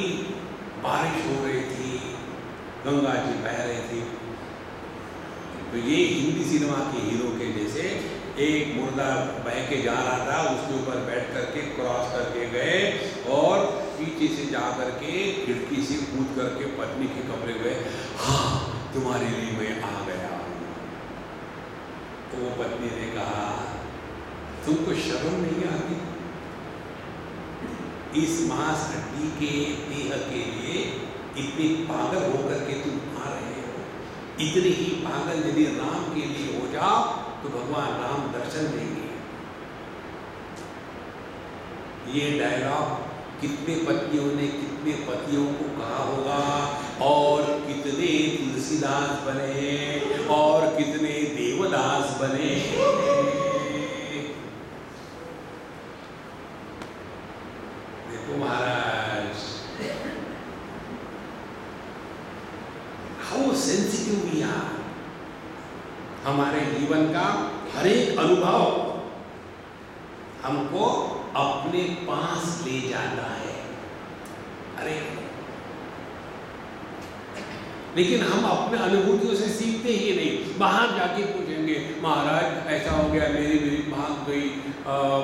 Speaker 1: बारिश हो रही थी, गंगा जी बह रही थी। तो ये हिंदी सिनेमा के हीरो के जैसे एक मुर्दा बह के जा रहा था, उसके ऊपर बैठ करके क्रॉस करके गए और पीछे से जा करके खिड़की से कूद करके पत्नी के कमरे गए। हाँ, तुम्हारे लिए मैं आ गया। तो वो पत्नी ने कहा, तुमको शर्म नहीं आती? इस मांस हड्डी के देह के लिए इतने पागल होकर के तुम आ रहे हो। इतने ही पागल यदि राम के लिए हो जाओ तो भगवान राम दर्शन देंगे। ये डायलॉग कितने पत्नियों ने कितने पतियों को कहा होगा, और कितने तुलसीदास बने और कितने देवदास बने। देखो महाराज, हाउ सेंसिटिव वी आर। हमारे जीवन का हमको अपने पास ले जाता है। अरे लेकिन हम अपने अनुभूतियों से सीखते ही नहीं। बाहर जाके पूछेंगे महाराज ऐसा हो गया, मेरी मेरी भाग गई,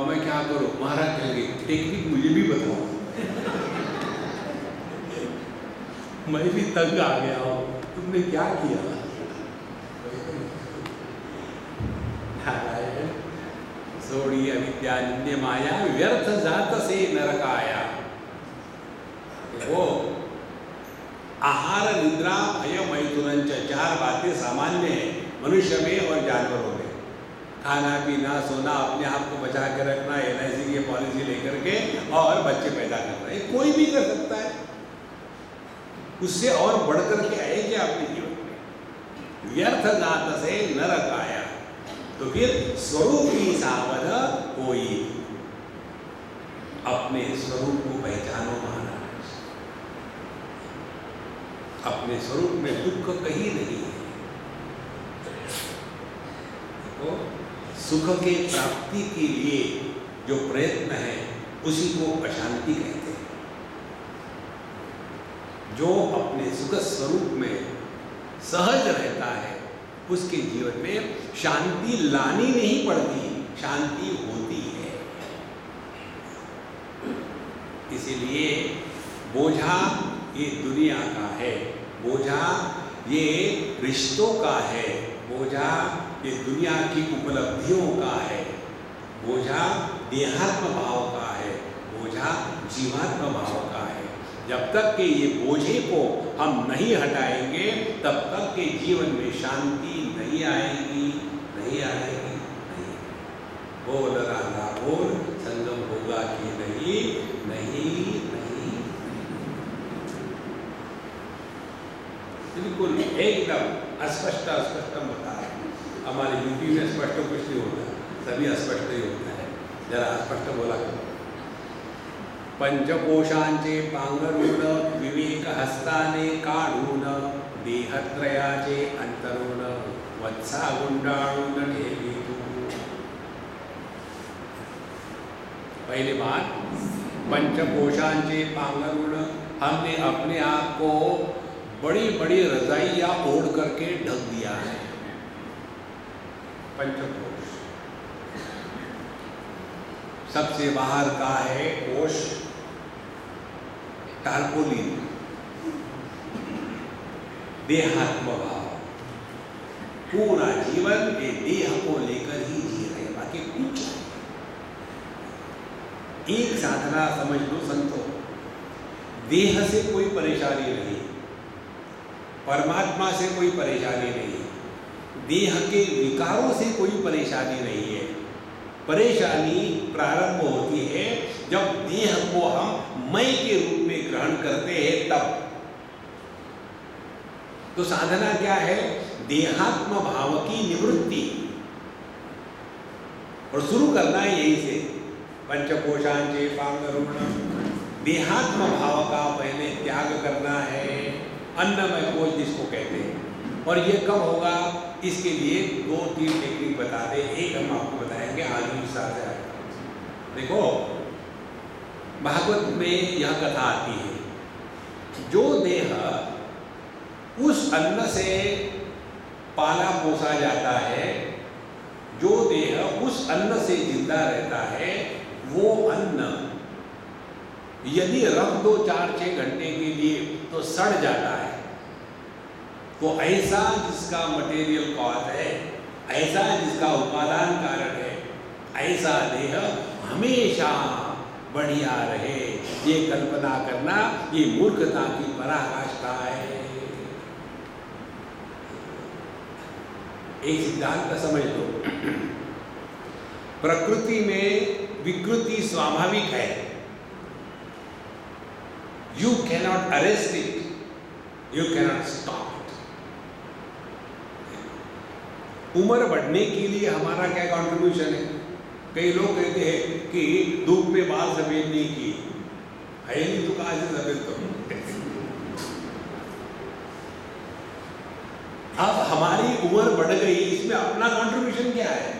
Speaker 1: मैं क्या करूं? महाराज कहेंगे टेक्निक मुझे भी बताओ। मैं भी तंग आ गया हूं, तुमने क्या किया? नारायण सोड़ी अविद्या निंदे माया, व्यर्थ जात से नरकाया। वो आहार निद्रा भय मैथुनंच, 4 बातें सामान्य है मनुष्य में और जानवरों में। खाना पीना सोना, अपने आप को बचा के रखना, LIC की पॉलिसी लेकर के, और बच्चे पैदा करना, ये कोई भी कर सकता है। उससे और बढ़कर के आए क्या अपने जीवन में? व्यर्थ जात से नरकाया। तो फिर स्वरूप ही सावध कोई, अपने स्वरूप को पहचानो महाराज। अपने स्वरूप में दुख कहीं नहीं है। तो सुख के प्राप्ति के लिए जो प्रयत्न है उसी को अशांति कहते हैं। जो अपने सुख स्वरूप में सहज रहता है उसके जीवन में शांति लानी नहीं पड़ती, शांति होती है। इसीलिए बोझा ये दुनिया का है, बोझा ये रिश्तों का है, बोझा ये दुनिया की उपलब्धियों का है, बोझा देहात्म भाव का है, बोझा जीवात्म भाव का है। जब तक के ये बोझे को हम नहीं हटाएंगे तब तक के जीवन में शांति नहीं आएगी, नहीं आएगी, नहीं। बोल राधा बोल, संगम होगा कि नहीं, नहीं, नहीं। बिल्कुल एकदम अस्पष्ट अस्पष्टम बता रहे हैं। हमारे यूपी में स्पष्ट कुछ नहीं होता, सभी अस्पष्ट ही होता है। जरा अस्पष्ट बोला करो। पंचकोशांचे पांगरून विवेक हस्ताने काढून, देहत्रयाचे अंतरून वत्सा गुंडाळून ठेवितु। पहली बात, पंचकोशांचे पांगरून, हमने अपने आप को बड़ी बड़ी रजाइयां ओढ़ करके ढक दिया है। पंचकोश, सबसे बाहर का है कोश टारपोलिन, देहात्म भाव। पूरा जीवन ये देह को लेकर ही जी रहे, बाकी कुछ नहीं। एक साधना समझ लो संतो, देह से कोई परेशानी नहीं, परमात्मा से कोई परेशानी नहीं, देह के विकारों से कोई परेशानी नहीं है। परेशानी प्रारंभ होती है जब देह को हम मैं के रूप में ग्रहण करते हैं तब। तो साधना क्या है? देहात्म भाव की निवृत्ति, और शुरू करना है यही से। पंचकोशांचे पांगरून, देहात्म भाव का पहले त्याग करना है, अन्नमय कोश जिसको कहते हैं। और ये कब होगा? इसके लिए 2-3 टेक्निक बता दे। एक हम आपको बताएंगे, आगे विस्तार से आएगा। देखो, भागवत में यह कथा आती है, जो देह उस अन्न से पाला पोसा जाता है, जो देह उस अन्न से जिंदा रहता है, वो अन्न यदि रख दो 4-6 घंटे के लिए तो सड़ जाता है। तो ऐसा जिसका मटेरियल कॉज है, ऐसा जिसका उपादान कारण है, ऐसा देह हमेशा बढ़िया रहे, ये कल्पना करना ये मूर्खता की पराकाष्ठा है। एक सिद्धांत समझ लो, प्रकृति में विकृति स्वाभाविक है। You cannot arrest it, you cannot stop it. उम्र बढ़ने के लिए हमारा क्या कंट्रीब्यूशन है? कई लोग कहते हैं कि धूप में बाल सफेद नहीं किए, है नहीं तो कहाँ से सफेद करो। अब हमारी उम्र बढ़ गई, इसमें अपना कंट्रीब्यूशन क्या है?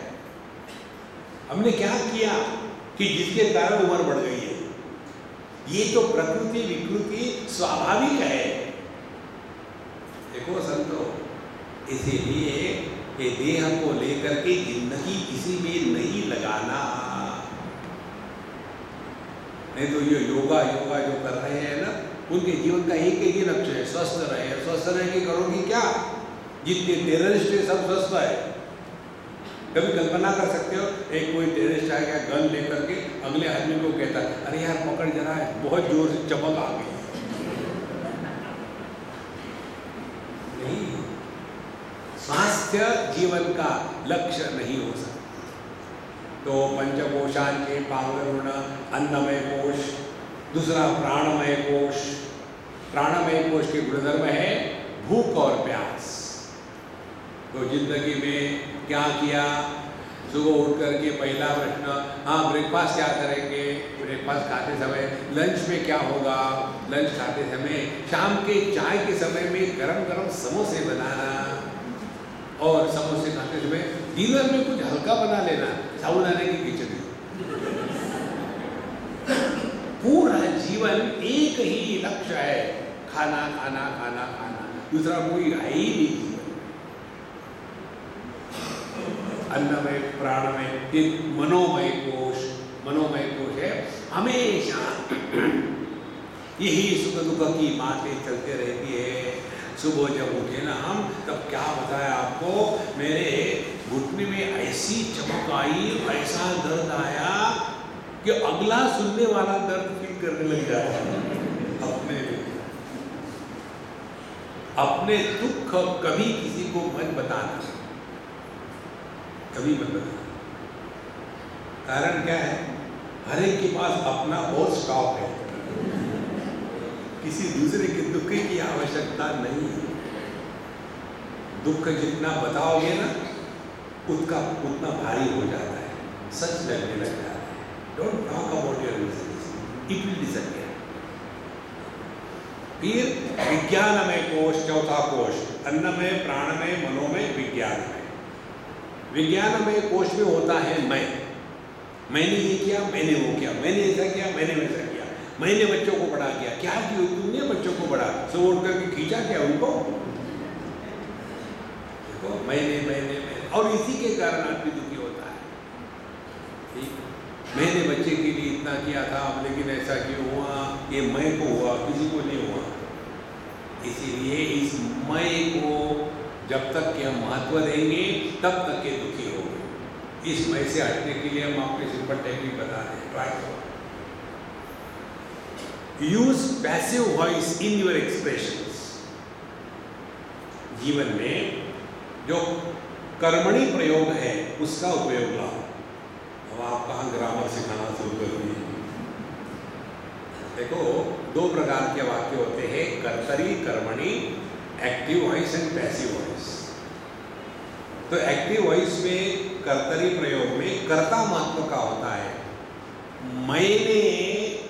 Speaker 1: हमने क्या किया? कि जिसके कारण उम्र बढ़ गई है। ये तो प्रकृति विकृति स्वाभाविक है। देखो संतो, इसीलिए ये देह को लेकर के जिंदगी किसी में नहीं लगाना। नहीं तो ये योगा योगा जो कर रहे हैं ना, उनके जीवन का एक ही लक्ष्य है, स्वस्थ रहे। स्वस्थ रह के करोगी क्या? जितने टेररिस्ट है सब स्वस्थ है। कभी कल्पना कर सकते हो, एक कोई टेररिस्ट आ गया गन लेकर के, अगले आदमी को कहता है अरे यार पकड़ जरा, बहुत जोर से चमक आ गई। नहीं, स्वास्थ्य जीवन का लक्ष्य नहीं हो सकता। तो पंचकोशांचे पावगुण अन्नमय कोश, दूसरा प्राणमय कोश। प्राणमय कोश के गुणधर्म है भूख और प्यास। तो जिंदगी में क्या किया? सुबह उठ करके पहला प्रश्न, हाँ ब्रेकफास्ट क्या करेंगे? ब्रेकफास्ट खाते समय लंच में क्या होगा? लंच खाते समय, शाम के चाय के समय में गरम गरम समोसे बनाना, और समोसे खाते समय डिनर में कुछ हल्का बना लेना, साबुदाने की खिचड़ी। पूरा जीवन एक ही लक्ष्य है, खाना खाना खाना खाना, दूसरा कोई है ही नहीं। अन्नमय प्राणमय मनोमय कोश। मनोमय कोश है, हमेशा यही सुख दुख की बातें चलते रहती है। सुबह जब उठे ना हम, तब क्या बताया आपको, मेरे घुटने में ऐसी चमक आई, ऐसा दर्द आया कि अगला सुनने वाला दर्द फील करने लग जाता। अपने दुख कभी किसी को मत बताना, कभी मत बताना। कारण क्या है? हर एक के पास अपना बहुत स्टॉक है, किसी दूसरे के दुख की आवश्यकता नहीं है। दुख जितना बताओगे ना, उतना भारी हो जाता है, सच लगने लग जाता है। Don't talk about your Mrs, it will disappear. फिर विज्ञानमय कोश, चौथा कोश, अन्नमय प्राणमय मनोमय विज्ञानमय। विज्ञानमय कोश में होता है मैंने ये किया, मैंने वो किया, मैंने ऐसा किया, मैंने वैसा किया, मैंने बच्चों को बड़ा किया। क्या किया तुमने बच्चों को बड़ा? सो उठ करके खींचा क्या उनको? देखो मैंने, और इसी के कारण आदमी दुखी होता है। ठीक, मैंने बच्चे के लिए इतना किया था, लेकिन ऐसा क्यों हुआ? ये मैं को हुआ, किसी को नहीं हुआ। इसीलिए इस मैं को जब तक कि हम महत्व देंगे, तब तक के दुखी होंगे। इस मैं से हटने के लिए हम आपके सिंपल टेक्निक बता दें, ट्राई करो। Use passive voice in your expressions. जीवन में जो कर्मणी प्रयोग है उसका उपयोग लाओ। अब आप कहाँ ग्रामर सिखाना शुरू कर दिए? देखो, दो प्रकार के वाक्य होते हैं, कर्तरी कर्मणी, active voice and passive voice. तो एक्टिव वॉइस में, कर्तरी प्रयोग में कर्ता महत्व का होता है। मैंने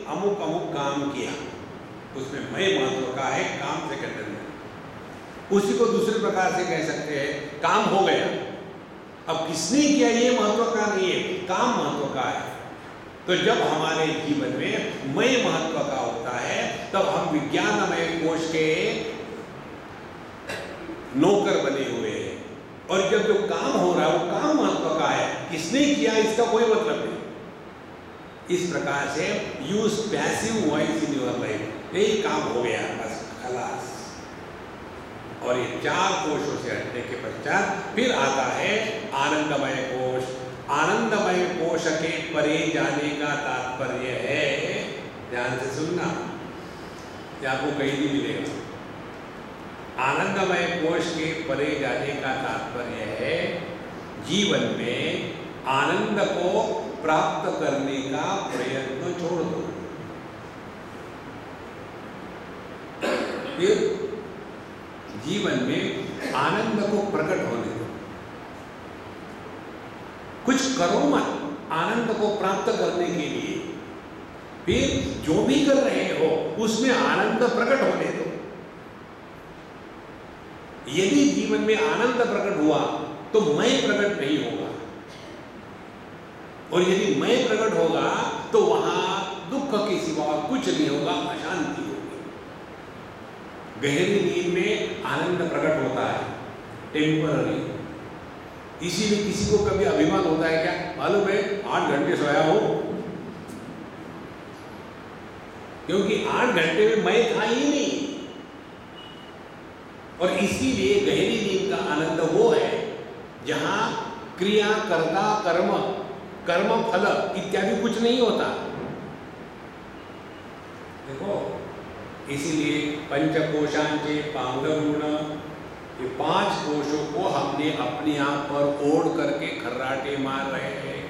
Speaker 1: अमुक अमुक काम किया, उसमें मैं महत्व का है, काम सेकेंडरी है। उसी को दूसरे प्रकार से कह सकते हैं, काम हो गया। अब किसने किया ये महत्व का नहीं है, काम महत्व का है। तो जब हमारे जीवन में मैं महत्व का होता है, तब हम विज्ञानमय कोश के नौकर बने हुए हैं। और जब जो काम हो रहा है वो काम महत्व का है, किसने किया इसका कोई मतलब नहीं। इस प्रकार से use passive voice in your life. यही काम हो गया, बस खलास। और ये चार कोशों से हटने के पश्चात फिर आता है आनंदमय कोश। आनंदमय कोश के परे जाने का तात्पर्य है, ध्यान से सुनना, ये आपको कहीं भी मिलेगा। आनंदमय कोश के परे जाने का तात्पर्य है जीवन में आनंद को प्राप्त करने का प्रयत्न छोड़ दो। फिर जीवन में आनंद को प्रकट होने दो। कुछ करो मत आनंद को प्राप्त करने के लिए, फिर जो भी कर रहे हो उसमें आनंद प्रकट होने दो। यदि जीवन में आनंद प्रकट हुआ तो मैं प्रकट नहीं होगा। और यदि मैं प्रकट होगा तो वहां दुख के सिवा कुछ नहीं होगा, अशांति होगी। गहरी नींद में आनंद प्रकट होता है, टेम्पररी। इसीलिए किसी को कभी अभिमान होता है क्या, मालूम है 8 घंटे सोया हो, क्योंकि 8 घंटे में मैं था ही नहीं। और इसीलिए गहरी नींद का आनंद वो है जहां क्रिया, कर्ता, कर्म फल इत्यादि कुछ नहीं होता। देखो, इसीलिए पंचकोशांचे पांडुरूण, ये 5 कोशों को हमने अपने आप पर ओढ़ करके खर्राटे मार रहे हैं।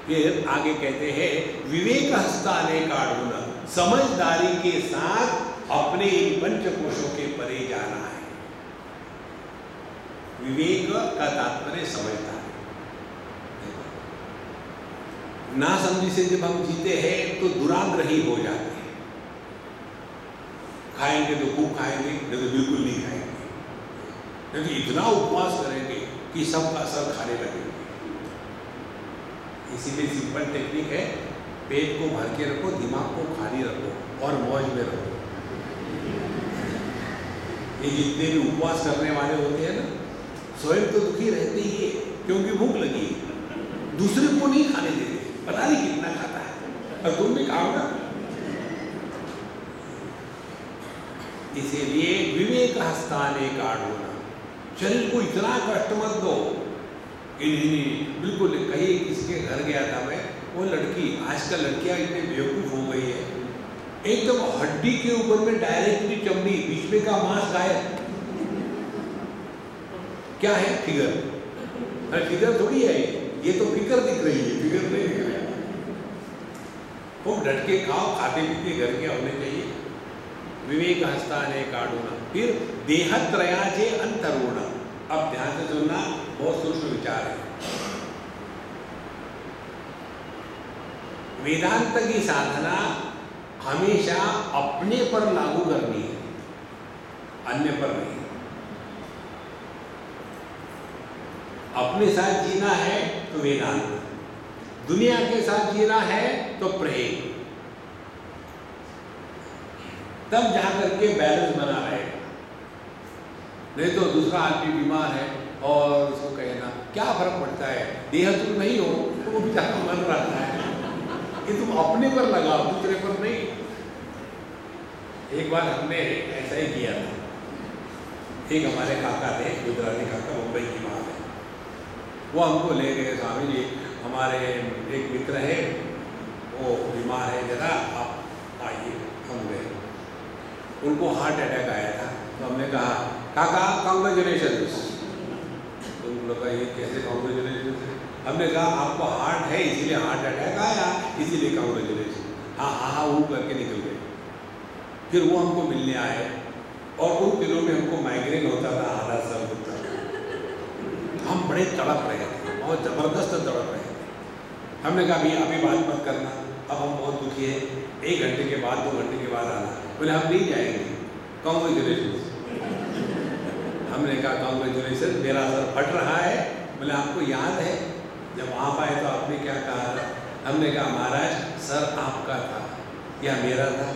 Speaker 1: फिर आगे कहते हैं विवेक हस्ताने काढ़ून, समझदारी के साथ अपने इन पंचकोशों के परे जाना है। विवेक का तात्पर्य समझदारी। ना समझी से जब हम जीते हैं तो दुराग्रही हो जाते हैं। खाएंगे तो खूब खाएंगे, नहीं तो बिल्कुल नहीं खाएंगे, क्योंकि इतना उपवास करेंगे कि सबका असर खाने लगेंगे। इसीलिए सिंपल टेक्निक है, पेट को भर के रखो, दिमाग को खाली रखो और मौज में रखो। ये जितने भी उपवास करने वाले होते हैं ना, स्वयं तो दुखी रहते ही है क्योंकि भूख लगी है, दूसरे को नहीं खाने देते, पता नहीं कितना खाता है, और तुम भी खाओ ना। इसीलिए विवेक हस्ताने काढ़ून, शरीर को इतना कष्ट मत दो। बिल्कुल, कहीं किसके घर गया था मैं, वो लड़की, आजकल लड़कियां इतनी बेवकूफ हो गई है, एकदम हड्डी के ऊपर में डायरेक्टली चमड़ी, बीच में का मांस गायब। क्या है? फिगर। अरे फिगर थोड़ी है ये तो फिगर दिख रही है, फिगर नहीं दिख रही है। खूब डट के खाओ, खाते पीते घर के होने चाहिए। विवेक हस्ताने काढ़ून। फिर देहत्रयाचे अंतरूण। अब ध्यान से सुनना, बहुत सूक्ष्म विचार है। वेदांत की साधना हमेशा अपने पर लागू करनी है, अन्य पर नहीं। अपने साथ जीना है तो वेदांत, दुनिया के साथ जीना है तो प्रेम, तब जाकर के बैलेंस बना रहेगा। नहीं तो दूसरा आदमी बीमार है और उसको कहना क्या फर्क पड़ता है, देह तुम नहीं हो तो वो बेचारा मर रहा है, ये तुम अपने पर लगाओ, दूसरे पर नहीं। एक बार हमने ऐसा ही किया था। एक हमारे काका थे, गुजराती काका, मुंबई की बात है, वो हमको ले गए, स्वामी जी हमारे एक मित्र है, वो बीमार है, जरा आप आइए। हम गए, उनको हार्ट अटैक आया था। तो हमने कहा काका कॉन्ग्रेचुलेशन। तो उन लोग का ये कैसे कॉन्ग्रेचुलेशन? हमने कहा आपको हार्ट है इसीलिए हार्ट अटैक आया, इसीलिए कॉन्ग्रेचुलेशन। हाँ हाँ हाँ वो करके निकल गए। फिर वो हमको मिलने आए और उन दिनों में हमको माइग्रेन होता था, हालत सब होता था। हम बड़े तड़प रहे थे, बहुत ज़बरदस्त तड़प रहे थे। हमने कहा अभी अभी बात मत करना, अब हम बहुत दुखी है, 1 घंटे के बाद 2 घंटे के बाद आना। बोले हम नहीं जाएंगे, कॉन्ग्रेचुलेशन। हमने कहा कॉन्ग्रेचुलेशन, मेरा सर फट रहा है। बोले आपको याद है जब आप आए तो आपने क्या कहा? हमने कहा महाराज सर आपका था या मेरा था,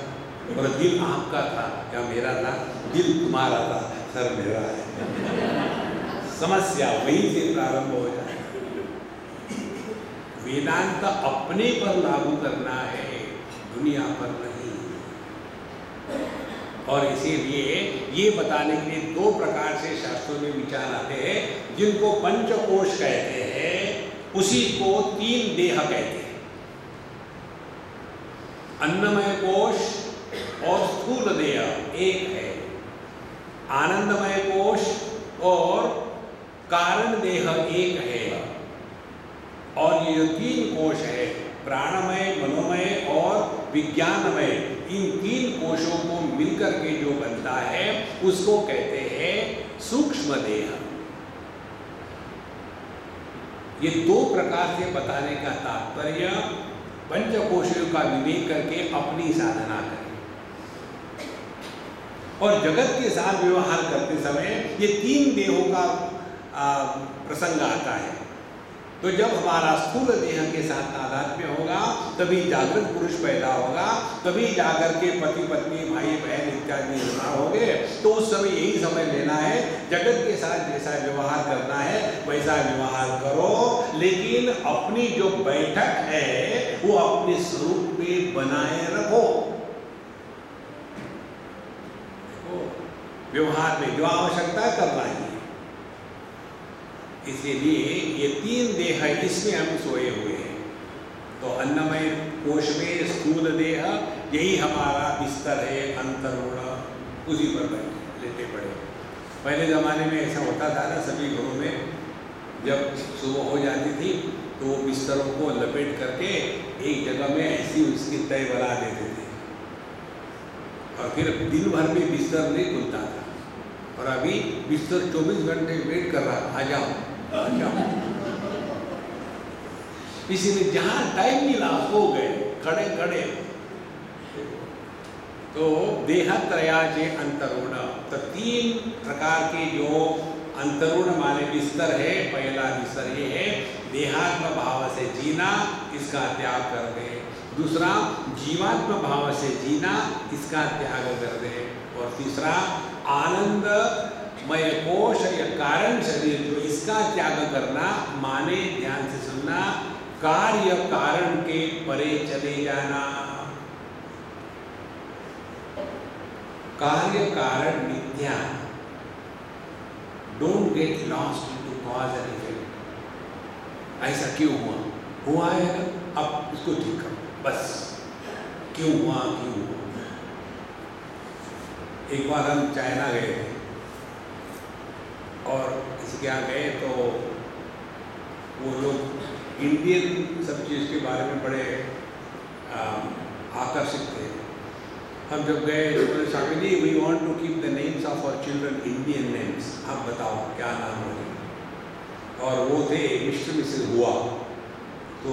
Speaker 1: और दिल आपका था या मेरा था? दिल तुम्हारा था, सर मेरा है। समस्या वहीं से प्रारंभ हो जाए। वेदांत अपने पर लागू करना है, दुनिया पर नहीं। और इसीलिए ये बताने के लिए 2 प्रकार से शास्त्रों में विचार आते हैं, जिनको पंचकोश कहते हैं उसी को 3 देह कहते हैं। अन्नमय कोश और स्थूल देह एक है, आनंदमय कोश और कारण देह एक है, और ये जो 3 कोश है, प्राणमय, मनोमय और विज्ञानमय, इन 3 कोशों को मिलकर के जो बनता है उसको कहते हैं सूक्ष्म देह। ये 2 प्रकार से बताने का तात्पर्य, पंचकोशों का विवेक करके अपनी साधना करें और जगत के साथ व्यवहार करते समय ये 3 देहों का प्रसंग आता है। तो जब हमारा स्थूल देह के साथ तादात्म्य होगा तभी जागृत पुरुष पैदा होगा, तभी जाकर के पति पत्नी भाई बहन इत्यादि निर्माण होंगे। तो उस समय यही समय लेना है, जगत के साथ जैसा व्यवहार करना है वैसा व्यवहार करो, लेकिन अपनी जो बैठक है वो अपने स्वरूप में बनाए रखो। व्यवहार में जो आवश्यकता है करना ही। इसीलिए ये 3 देह है, इसमें हम सोए हुए हैं। तो अन्नमय कोश में स्थूल देह यही हमारा बिस्तर है, अंतरुण, उसी पर बैठे लेटे पड़े। पहले ज़माने में ऐसा होता था ना, सभी घरों में जब सुबह हो जाती थी तो वो बिस्तरों को लपेट करके एक जगह में ऐसी उसकी तय बना देते थे और फिर दिन भर में बिस्तर नहीं खुलता था। और अभी बिस्तर 24 घंटे वेट कर रहा, आ जाओ आ जाओ। इसीलिए जहां टाइम मिला हो गए खड़े खड़े। तो देहत्रयाचे अंतरुण, तो 3 प्रकार के जो अंतरुण माने बिस्तर है। पहला बिस्तर ये है देहात्म भाव से जीना, इसका त्याग कर दे। दूसरा जीवात्म भाव से जीना, इसका त्याग कर दे। और तीसरा आनंदमय कोश या कारण शरीर जो, इसका त्याग करना माने, ध्यान से सुनना, कार्य कारण के परे चले जाना। कार्य कारण मिथ्या, don't get lost into cause and effect. ऐसा क्यों हुआ है ना, अब इसको ठीक करो बस। क्यों हुआ क्यों हुआ। एक बार हम चाइना गए थे और इसके यहाँ गए तो वो लोग इंडियन सब चीज़ के बारे में बड़े आकर्षित थे। हम जब गए तो बोले Swami ji we want to keep the names of our children Indian names, आप बताओ क्या नाम होंगे। और वो थे मिस्टर मिसेस हुआ, तो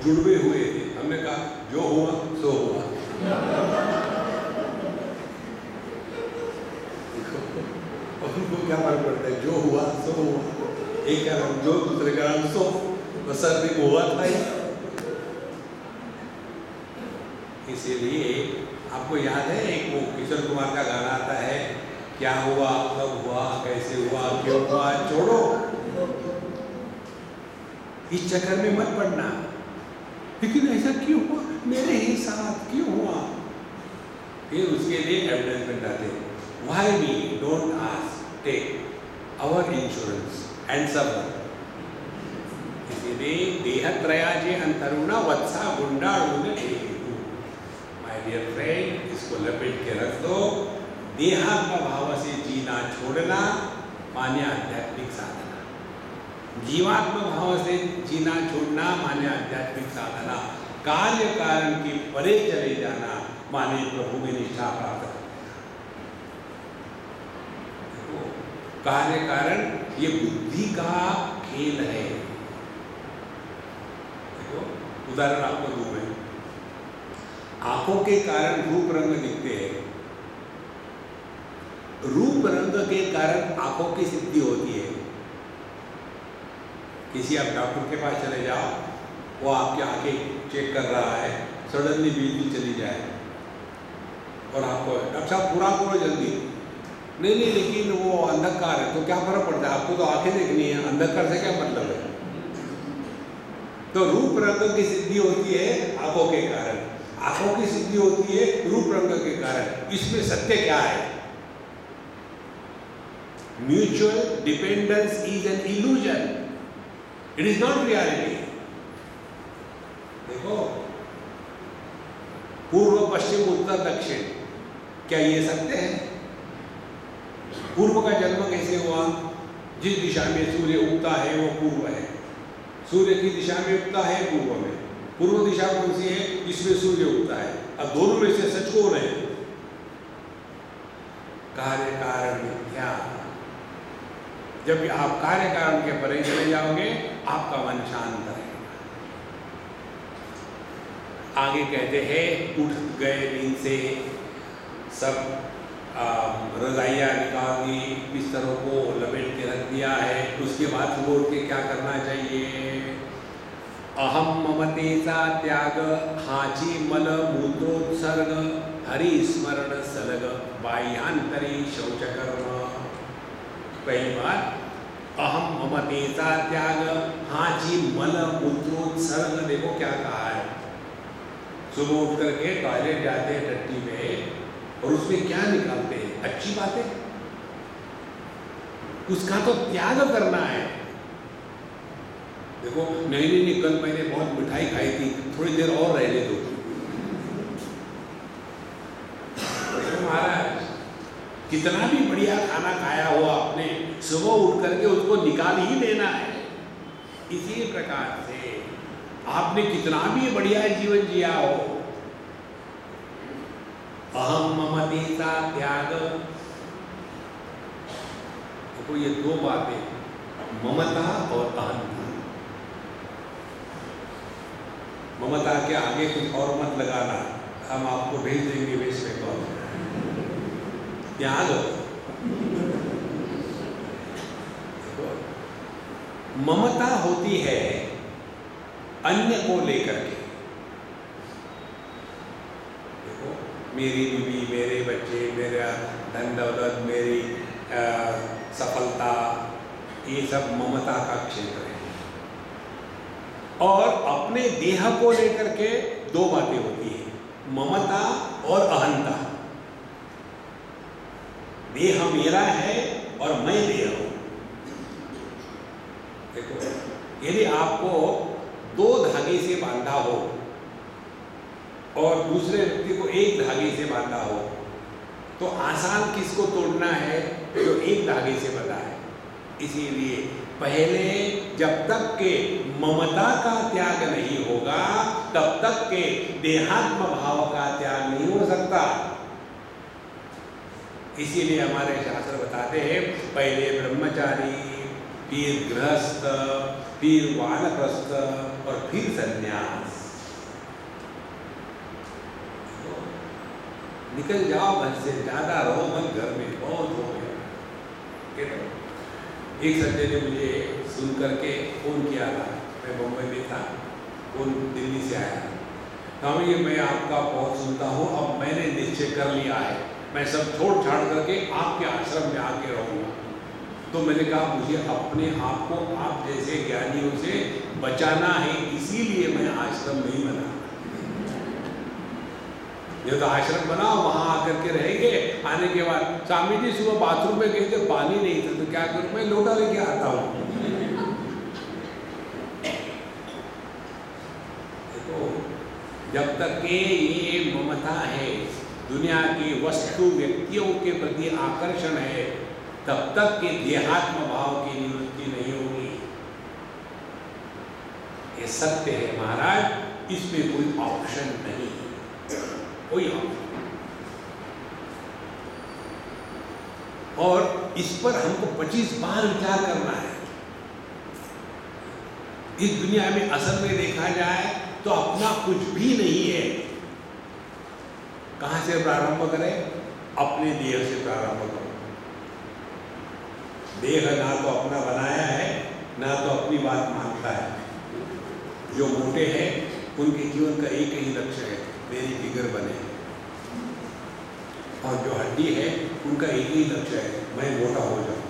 Speaker 1: जुड़वे हुए थे। हमने कहा जो हुआ सो हुआ। उनको क्या फर्क पड़ता है, जो हुआ सो हुआ। एक का नाम जो, दूसरे का नाम सो, तो सर भी हुआ था ही। इसीलिए आपको याद है एक वो किशोर कुमार का गाना आता है, क्या हुआ कब हुआ कैसे हुआ क्यों हुआ, छोड़ो इस चक्कर में मत पड़ना। लेकिन ऐसा क्यों हुआ, मेरे ही साथ क्यों हुआ। फिर उसके लिए एविडेंस बनाते, why we don't ask take our insurance and suffer. इसीलिए देहत्रयाचे अंतरुण वत्सा गुंडाळून हेतु। माय डियर फ्रेंड, इसको लपेट के रख दो। देहात्म भाव से जीना छोड़ना माने आध्यात्मिक साधना, जीवात्म भाव से जीना छोड़ना माने आध्यात्मिक साधना, कार्य कारण के परे चले जाना माने प्रभु में निष्ठा प्राप्त करना। कार्य कारण ये बुद्धि का खेल है। देखो उदाहरण आपको दूं मैं, आंखों के कारण रूप रंग दिखते हैं। रूप रंग के कारण आंखों की सिद्धि होती है। किसी आप डॉक्टर के पास चले जाओ, वो आपकी आंखें चेक कर रहा है, सडनली बिजली चली जाए और आपको डॉक्टर साहब पूरा करो जल्दी, नहीं लेकिन वो अंधकार है, तो क्या फर्क पड़ता है, आपको तो आंखें देखनी है, अंधकार से क्या मतलब है। तो रूप रंग की सिद्धि होती है आंखों के कारण, आंखों की सिद्धि होती है रूप रंग के कारण। इसमें सत्य क्या है, mutual dependence is an illusion, it is not reality. देखो पूर्व पश्चिम उत्तर दक्षिण, क्या ये सत्य है। पूर्व का जन्म कैसे हुआ, जिस दिशा में सूर्य उगता है वो पूर्व है, सूर्य की दिशा में उगता है पूर्व में। पूर्व दिशा कौन सी है, इसमें सूर्य उगता है। अब दोनों में से सच कौन है, कार्य कारण मिथ्या। जब आप कार्य कारण के परे चले जाओगे आपका मन शांत रहेगा। आगे कहते हैं उठ गए नींद से, सब रजाइयाँ निकाल दी, बिस्तरों को लपेट के रख दिया है, उसके बाद सुबह उठ के क्या करना चाहिए। अहम ममतेचा त्याग, हाची मल मूत्रोत्सर्ग, हरिस्मरण सलग, बाह्यांतरी शौचकर्म. पहली बात, अहम ममतेचा त्याग, हाची मल मूत्रोत्सर्ग. देखो क्या कहा है, सुबह उठ करके टॉयलेट जाते हैं टट्टी में और उसमें क्या निकालते हैं, अच्छी बातें, उसका तो त्याग करना है. देखो नहीं, कल मैंने बहुत मिठाई खाई थी, थोड़ी देर और रहने दो. महाराज कितना भी बढ़िया खाना खाया हो आपने, सुबह उठ करके उसको निकाल ही देना है. इसी प्रकार से आपने कितना भी बढ़िया जीवन जिया हो, अहम ममतेचा त्याग. देखो ये दो बातें, ममता और अहंता. ममता के आगे कुछ और मत लगाना, हम आपको भेज देंगे वेस्ट बंगाल. त्याग, ममता होती है अन्य को लेकर के. देखो मेरी बीवी, मेरे बच्चे, मेरा धन दौलत, मेरी सफलता, ये सब ममता का क्षेत्र है. और अपने देह को लेकर के दो बातें होती है, ममता और अहंता. देह मेरा है और मैं देह हूं. देखो यदि आपको दो धागे से बांधा हो और दूसरे व्यक्ति को एक धागे से बांधा हो, तो आसान किसको तोड़ना है, जो एक धागे से बंधा है. इसीलिए पहले जब तक के ममता का त्याग नहीं होगा, तब तक के देहात्म भाव का त्याग नहीं हो सकता. इसीलिए हमारे शास्त्र बताते हैं, पहले ब्रह्मचारी, फिर गृहस्थ, फिर वानप्रस्थ और फिर संन्यास. निकल जाओ घर से, ज्यादा रहो मत घर में, बहुत हो गया. एक संजय ने मुझे सुन करके फोन किया था, मैं बम्बई में था, फोन दिल्ली से आया. स्वामी मैं आपका बहुत सुनता हूँ, अब मैंने निश्चय कर लिया है, मैं सब छोड़ छाड़ करके आपके आश्रम में आके रहूँगा. तो मैंने कहा मुझे अपने आप को आप जैसे ज्ञानियों से बचाना है, इसीलिए मैं आश्रम नहीं बना. ये तो आश्रम बनाओ, वहां आकर के रहेंगे. आने के बाद स्वामी जी सुबह बाथरूम में गए थे, पानी नहीं था, तो क्या करूं, मैं लोटा लेके आता हूं. देखो जब तक के ये ममता है, दुनिया की वस्तु व्यक्तियों के प्रति आकर्षण है, तब तक के देहात्म भाव की निवृत्ति नहीं होगी. ये सत्य है महाराज, इसमें कोई ऑप्शन नहीं, कोई ऑप्शन. और इस पर हमको 25 बार विचार करना है. इस दुनिया में असल में देखा जाए तो अपना कुछ भी नहीं है. कहां से प्रारंभ करें, अपने देह से प्रारंभ करो. देह ना तो अपना बनाया है, ना तो अपनी बात मानता है. जो मोटे हैं उनके जीवन का एक ही लक्ष्य है, मेरी फिगर बने. और जो हड्डी है उनका एक ही लक्ष्य है, मैं मोटा हो जाऊं.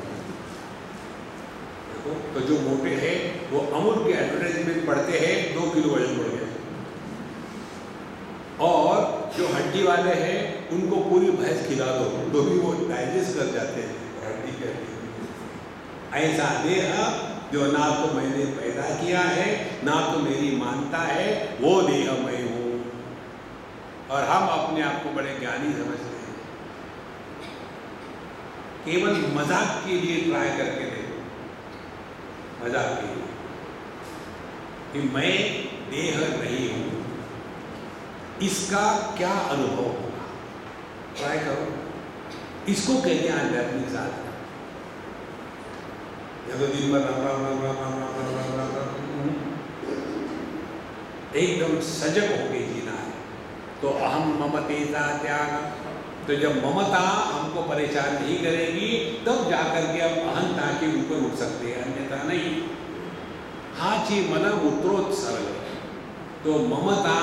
Speaker 1: देखो तो जो मोटे हैं वो अमूल के एडवर्टाइजमेंट पढ़ते हैं, 2 किलो वजन बढ़ गया. और जो हड्डी वाले हैं उनको पूरी भैंस खिला दो तो भी वो डाइजेस्ट कर जाते हैं. हड्डी के ऐसा देह जो ना तो मैंने पैदा किया है, ना तो मेरी मानता है, वो देह मैं हूं. और हम अपने आप को बड़े ज्ञानी समझते हैं. केवल मजाक के लिए ट्राई करके देखो, मजाक के लिए कि मैं देह नहीं हूं, इसका क्या अनुभव होगा, ट्राई करो. इसको कहते हैं आध्यात्मिक साधना. तो दिन भर राम राम राम राम राम राम राम राम राम एकदम सजग होके जीना है. तो अहम ममतेजा त्याग. तो जब ममता हमको परेशान नहीं करेगी, तब जाकर के हम अहंता के ऊपर उठ सकते हैं, अन्यथा नहीं. हाची मन उत्तरोत्सर्ग. तो ममता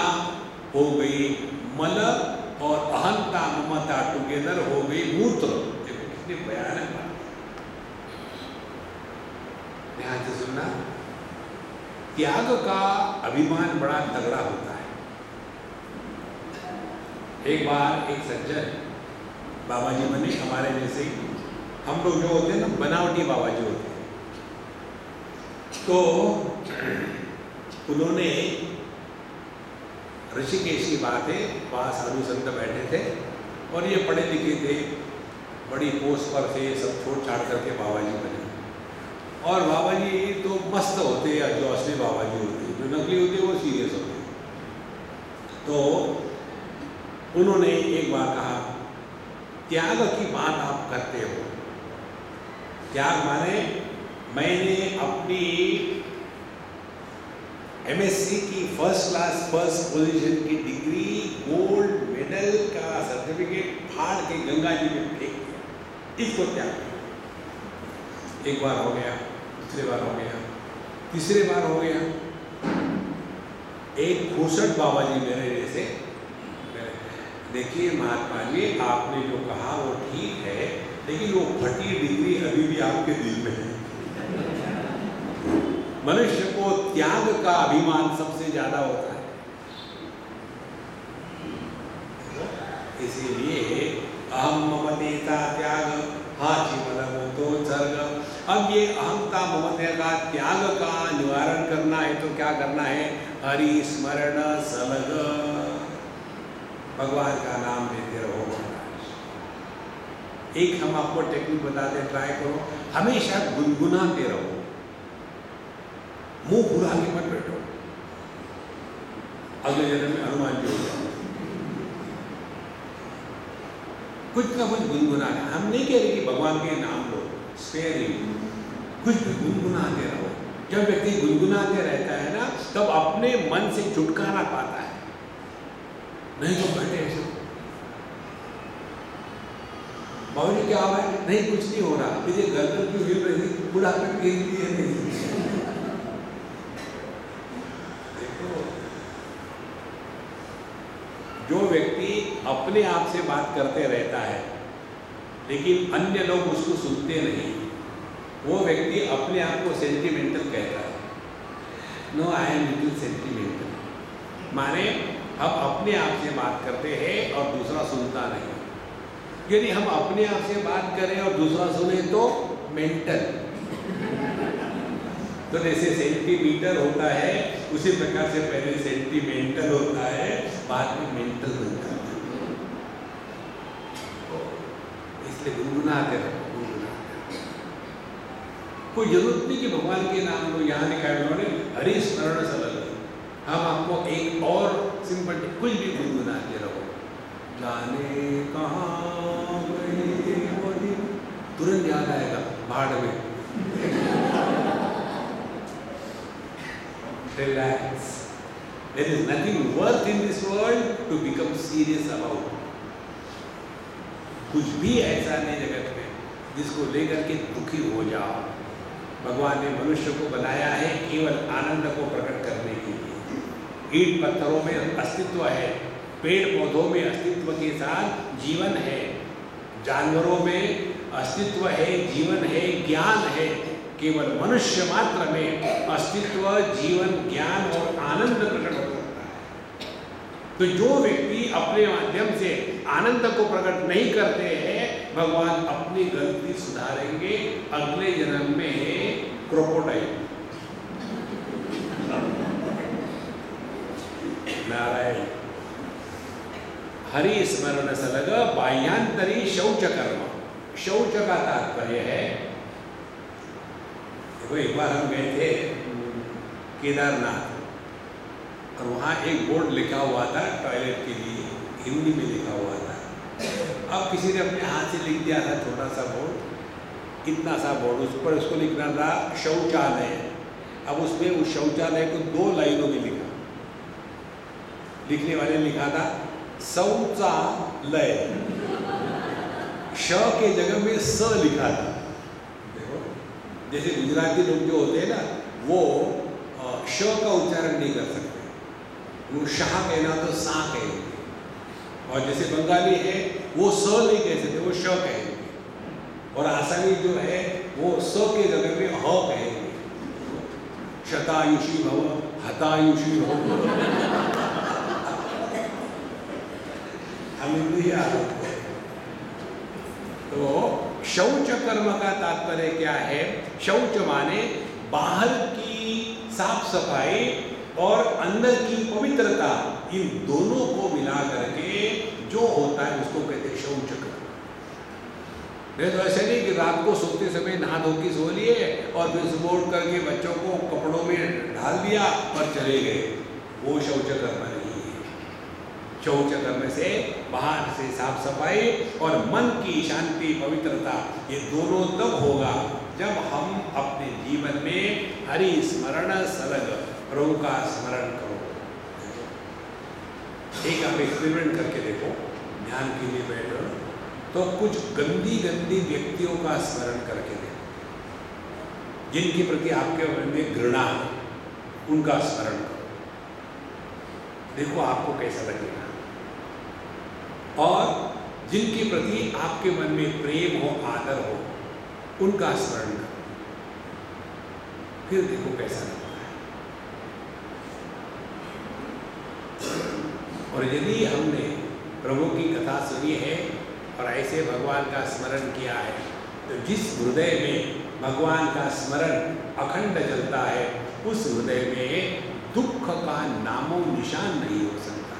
Speaker 1: हो गई मल और अहंता ममता टुगेदर हो गई मूत्र। देखो कितनी भयानक बात, ध्यान से सुनना। त्याग का अभिमान बड़ा तगड़ा होता है। एक बार एक सज्जन बाबा जी बने, हमारे जैसे हम लोग जो होते हैं ना बनावटी बाबा जी होते हैं, तो उन्होंने ऋषिकेश की बात है, वहाँ साधु संत बैठे थे और ये पढ़े लिखे थे, बड़ी पोस्ट पर थे, सब छोड़ छाड़ करके बाबा जी बने। और बाबा जी तो मस्त होते हैं, जो असली बाबा जी होते हैं, जो नकली होते हैं वो सीरियस होते हैं। तो उन्होंने एक बार कहा, त्याग की बात आप करते हो, त्याग माने मैंने अपनी एमएससी की फर्स्ट क्लास फर्स्ट पोजीशन की डिग्री गोल्ड मेडल का सर्टिफिकेट फाड़ के गंगा जी में फेंक दिया, इसको त्याग किया। एक बार हो गया, दूसरी बार हो गया, तीसरी बार हो गया। एक घूसट बाबा जी मेरे जैसे, देखिए महात्मा जी आपने जो कहा वो ठीक है, लेकिन वो फटी डिग्री अभी भी आपके दिल में है। मनुष्य को त्याग का अभिमान सबसे ज्यादा होता है, इसीलिए अहम ममतेता त्याग हाचि तो सर्ग। अब ये अहंता ममते का त्याग का निवारण करना है तो क्या करना है? हरि स्मरण सलग, भगवान का नाम लेते रहो। एक हम आपको टेक्निक बताते हैं, ट्राई करो, हमेशा गुनगुनाते रहो, मुंह फुला के मत बैठो, अगले जन्म में हनुमान जी हो जाओ। कुछ ना कुछ गुनगुनाना, हम नहीं कह रहे कि भगवान के नाम लो, स्पेयरिंग, कुछ भी गुनगुनाते रहो। जब व्यक्ति गुनगुनाते रहता है ना, तब अपने मन से छुटकारा पाता है, नहीं तो बैठे ऐसे बाबूजी क्या हुआ है? नहीं कुछ नहीं हो रहा, मुझे गर्दन क्यों हिल रही थी, बुढ़ापे में हिल रही है नहीं। देखो, जो व्यक्ति अपने आप से बात करते रहता है लेकिन अन्य लोग उसको सुनते नहीं, वो व्यक्ति अपने आप को सेंटिमेंटल कहता है। No I am little sentimental, माने हम अपने आप से बात करते हैं और दूसरा सुनता नहीं। यदि हम अपने आप से बात करें और दूसरा सुने तो मेंटल। तो जैसे सेंटीमीटर होता है उसी प्रकार से पहले सेंटीमेंटल होता है, बाद में मेंटल बनता है। इसलिए गुनगुनाते रहो, कोई जरूरत नहीं कि भगवान के नाम को यहाँ लिखा है उन्होंने, हरि स्मरण सलग। हम आपको एक और सिंपल, कुछ भी गुनगुनाते रहो, जाने कहाँ गए वो दिन, तुरंत याद आएगा भाड़ में। Relax. There is nothing worth in this world to become serious about. कुछ भी ऐसा नहीं जगत में जिसको लेकर के दुखी हो जाओ। भगवान ने मनुष्य को बनाया है केवल आनंद को प्रकट करने के लिए। ईंट पत्थरों में अस्तित्व है, पेड़ पौधों में अस्तित्व के साथ जीवन है, जानवरों में अस्तित्व है, जीवन है, ज्ञान है। केवल मनुष्य मात्र में अस्तित्व, जीवन, ज्ञान और आनंद प्रकट हो सकता है। तो जो व्यक्ति अपने माध्यम से आनंद को प्रकट नहीं करते हैं, भगवान अपनी गलती सुधारेंगे, अगले जन्म में क्रोकोडाइल। नारायण। हरि स्मरण सलग बाह्यांतरी शौच कर्म। शौच का तात्पर्य है, देखो एक बार हम गए थे केदारनाथ और वहाँ एक बोर्ड लिखा हुआ था टॉयलेट के लिए, हिंदी में लिखा हुआ था। अब किसी ने अपने हाथ से लिख दिया था छोटा सा बोर्ड, इतना सा बोर्ड, उस पर उसको लिखना था शौचालय। अब उसमें उस शौचालय को 2 लाइनों में लिखा, लिखने वाले लिखा था शौचालय, श के जगह में स लिखा था। देखो जैसे गुजराती लोग जो होते हैं ना, वो श का उच्चारण नहीं कर सकते, वो शाह कहना तो सा कहेंगे, और जैसे बंगाली है वो स नहीं कह सकते, वो श कहेंगे, और आसामी जो है वो स के जगह में ह कहेंगे। शतायुषी भव, हतायुषी भव। हम हिंदी आते हैं। तो शौच कर्म का तात्पर्य क्या है? शौच माने बाहर की साफ सफाई और अंदर की पवित्रता, इन दोनों को मिला करके जो होता है उसको कहते हैं शौच कर्म। नहीं तो ऐसे नहीं कि रात को सोते समय नहा धो के सो लिए और फिर सुबह उठ करके बच्चों को कपड़ों में ढाल दिया और चले गए, वो शौच कर्म नहीं है। शौच कर्म से बाहर से साफ सफाई और मन की शांति पवित्रता, ये दोनों तब होगा जब हम अपने जीवन में हरि स्मरण सलग प्रभु का स्मरण करो। एक आप एक्सपेरिमेंट करके देखो, ध्यान के लिए बैठो तो कुछ गंदी गंदी व्यक्तियों का स्मरण करके देखो, जिनके प्रति आपके मन में घृणा है, उनका स्मरण करो, देखो आपको कैसा लगेगा। और जिनके प्रति आपके मन में प्रेम हो, आदर हो, उनका स्मरण करो, फिर देखो कैसा लगता है। और यदि हमने प्रभु की कथा सुनी है और ऐसे भगवान का स्मरण किया है, तो जिस हृदय में भगवान का स्मरण अखंड चलता है, उस हृदय में दुख का नामो निशान नहीं हो सकता,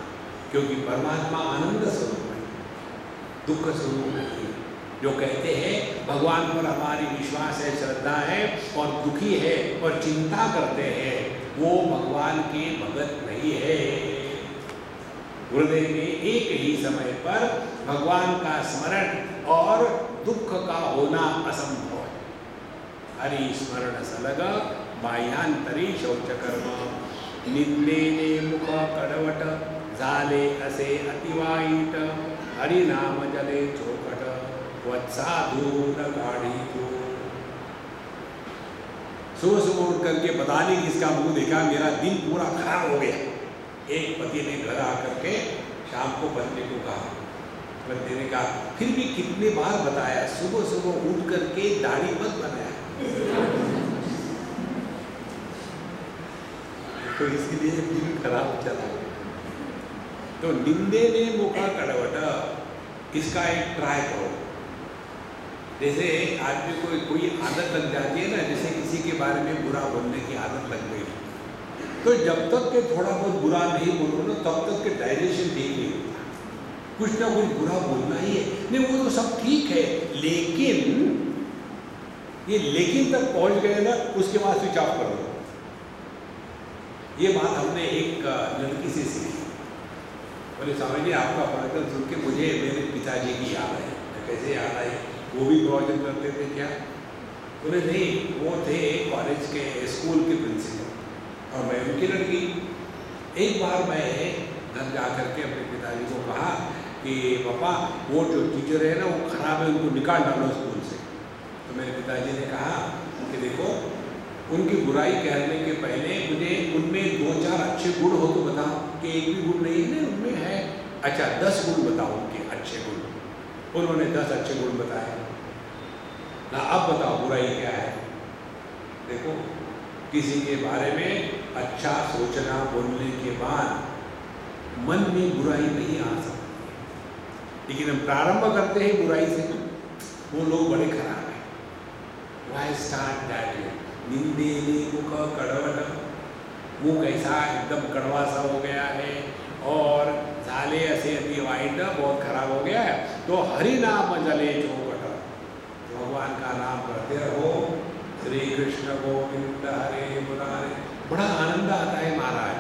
Speaker 1: क्योंकि परमात्मा आनंद स्वरूप है, दुख स्वरूप नहीं। जो कहते हैं भगवान पर हमारी विश्वास है, श्रद्धा है और दुखी है और चिंता करते हैं, वो भगवान के भगत नहीं है। हृदय में एक ही समय पर भगवान का स्मरण और दुख का होना असंभव है। हरि स्मरण सलग बाह्यांतरी शौच कर्म, निंदेने मुख कडवट, झाले असे अतिवाईट, हरि नाम जले चौकट, वत्साधूर गाढ़ी को। सुबह सुबह उठ करके पता नहीं किसका मुंह देखा, मेरा दिन पूरा खराब हो गया। एक पति ने घर आकर के शाम को पत्नी को कहा, पत्नी ने कहा फिर भी कितने बार बताया, सुबह सुबह उठ करके दाढ़ी मत बनाया। तो इसीलिए दिन खराब चला। तो निंदे ने मुखा कड़वटा, इसका एक ट्राई करो। जैसे आदमी को कोई आदत लग जाती है ना, जैसे किसी के बारे में बुरा बोलने की आदत लग गई, तो जब तक के थोड़ा बहुत बुरा नहीं बोलो ना, तब तक के डाइजेशन ठीक नहीं होता, कुछ ना कुछ बुरा बोलना ही है। नहीं वो तो सब ठीक है, लेकिन ये लेकिन तक पहुंच गए ना, उसके बाद स्विच ऑफ कर दो। ये बात हमने एक लड़की से सीखी। बोले स्वामी जी आपका प्रवचन सुन के मुझे मेरे पिताजी की याद आई। कैसे याद आई? वो भी प्रवचन करते थे क्या? बोले नहीं, वो थे कॉलेज के स्कूल के प्रिंसिपल और मैं उनकी लड़की। एक बार मैं घर जा करके अपने पिताजी को कहा कि पापा वो जो टीचर है ना वो खराब है, उनको निकाल डालो स्कूल से। तो मेरे पिताजी ने कहा कि देखो उनकी बुराई कहने के पहले मुझे उनमें 2-4 अच्छे गुण हो तो बताओ, कि एक भी गुण नहीं है उनमें है। अच्छा 10 गुण बताओ उनके अच्छे गुण। उन्होंने 10 अच्छे गुण बताए ना। अब बताओ बुराई क्या है? देखो किसी के बारे में अच्छा सोचना बोलने के बाद मन में बुराई नहीं आ सकती, लेकिन हम प्रारंभ करते हैं बुराई से, वो लोग बड़े खराब हैं। Why start that way? निंदे ने मुख कड़वट, वो कैसा एकदम कड़वा सा हो गया है और झाले ऐसे अति वाइट बहुत खराब हो गया है। तो हरि नाम जले चौकट, भगवान का नाम करते रहो, श्री कृष्ण गोविंद हरे मुरारे। बड़ा आनंद आता है महाराज,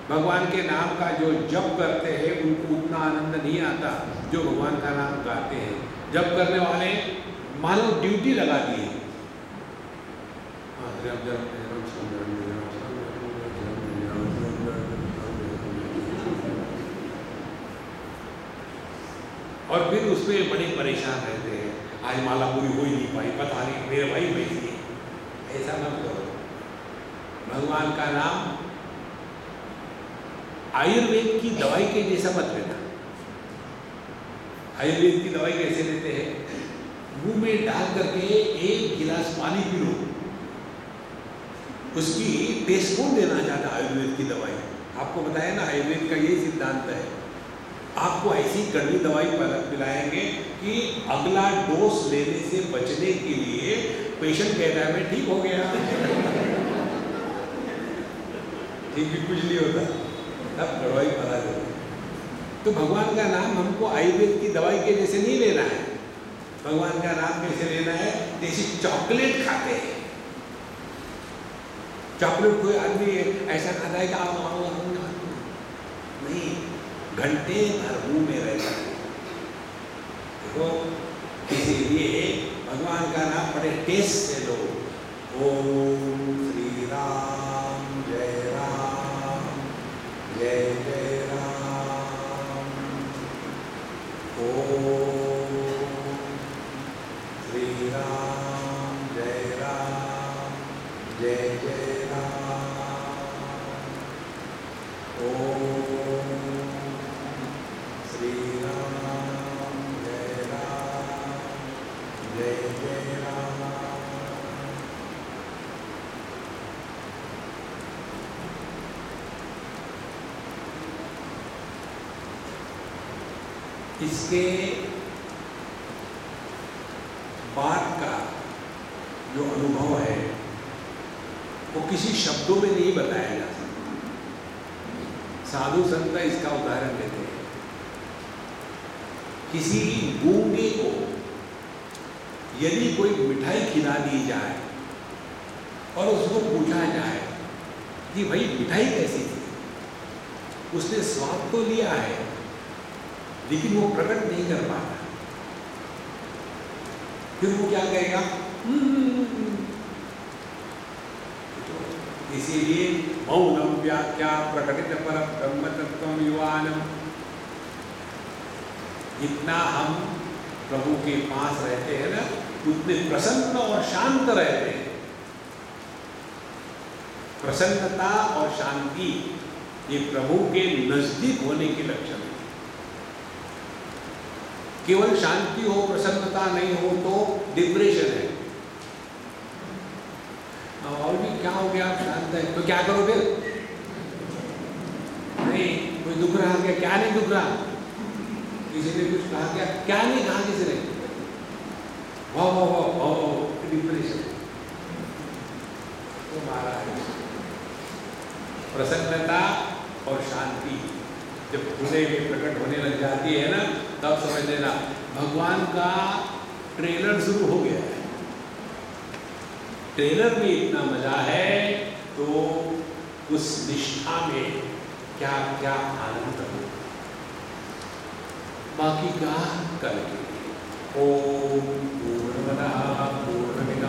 Speaker 1: भगवान के नाम का जो जप करते हैं उनको उतना आनंद नहीं आता जो भगवान का नाम गाते हैं। जप करने वाले मानो ड्यूटी लगा दी है। और फिर उसमें बड़े परेशान रहते हैं, आज माला पूरी हो ही नहीं पाई, पता नहीं मेरे भाई बैठी है। ऐसा मत करो, भगवान का नाम आयुर्वेद की दवाई के जैसा मत लेना। आयुर्वेद की दवाई कैसे लेते हैं? मुंह में डाल करके एक गिलास पानी पी लो, उसकी टेस्ट कौन देना चाहता? आयुर्वेद की दवाई। आपको बताया ना, आयुर्वेद का ये सिद्धांत है, आपको ऐसी कड़वी दवाई पिलाएंगे कि अगला डोज लेने से बचने के लिए पेशेंट कहता है मैं ठीक हो गया। ठीक भी कुछ नहीं होता, तब दवाई पता देते। तो भगवान का नाम हमको आयुर्वेद की दवाई के जैसे नहीं लेना है। भगवान का नाम कैसे लेना है? जैसे चॉकलेट खाते हैं, चॉकलेट कोई आदमी ऐसा खाता है कि नहीं, घंटे भर मुंह में रहता है। देखो, इसीलिए भगवान का नाम बड़े टेस्ट से लो। ओम श्री राम जय राम जय जय राम। ओम श्री राम जय राम जय जय राम। ओम श्री राम जय राम जय जय राम। इसके बाद का जो अनुभव है वो किसी शब्दों में नहीं बताया जा सकता। साधु संत इसका उदाहरण देते हैं। किसी गूंगे को यदि कोई मिठाई खिला दी जाए और उसको पूछा जाए कि भाई मिठाई कैसी थी, उसने स्वाद तो लिया है लेकिन वो प्रकट नहीं कर पाता, फिर वो क्या कहेगा? इसीलिए मौनम व्याख्या प्रकटित पर ब्रह्म तत्व युवानम। जितना हम प्रभु के पास रहते हैं ना, उतने प्रसन्न और शांत रहते हैं। प्रसन्नता और शांति ये प्रभु के नजदीक होने के लक्षण है। केवल शांति हो, प्रसन्नता नहीं हो तो डिप्रेशन है। और भी क्या हो गया? आप शांत है तो क्या करो फिर? नहीं, कोई दुख रहा क्या? क्या नहीं दुख रहा? किसी ने कुछ कहा क्या? क्या नहीं कहा किसी ने? वाह वाह वाह वाह, डिप्रेशन। तो महाराज प्रसन्नता और शांति जब हृदय में प्रकट होने लग जाती है ना, तब समझ लेना भगवान का ट्रेलर शुरू हो गया है। ट्रेलर में इतना मजा है तो उस निष्ठा में क्या क्या आनंद हो। बाकी का कल के लिए। ओम पूर्णमदः पूर्णमिदं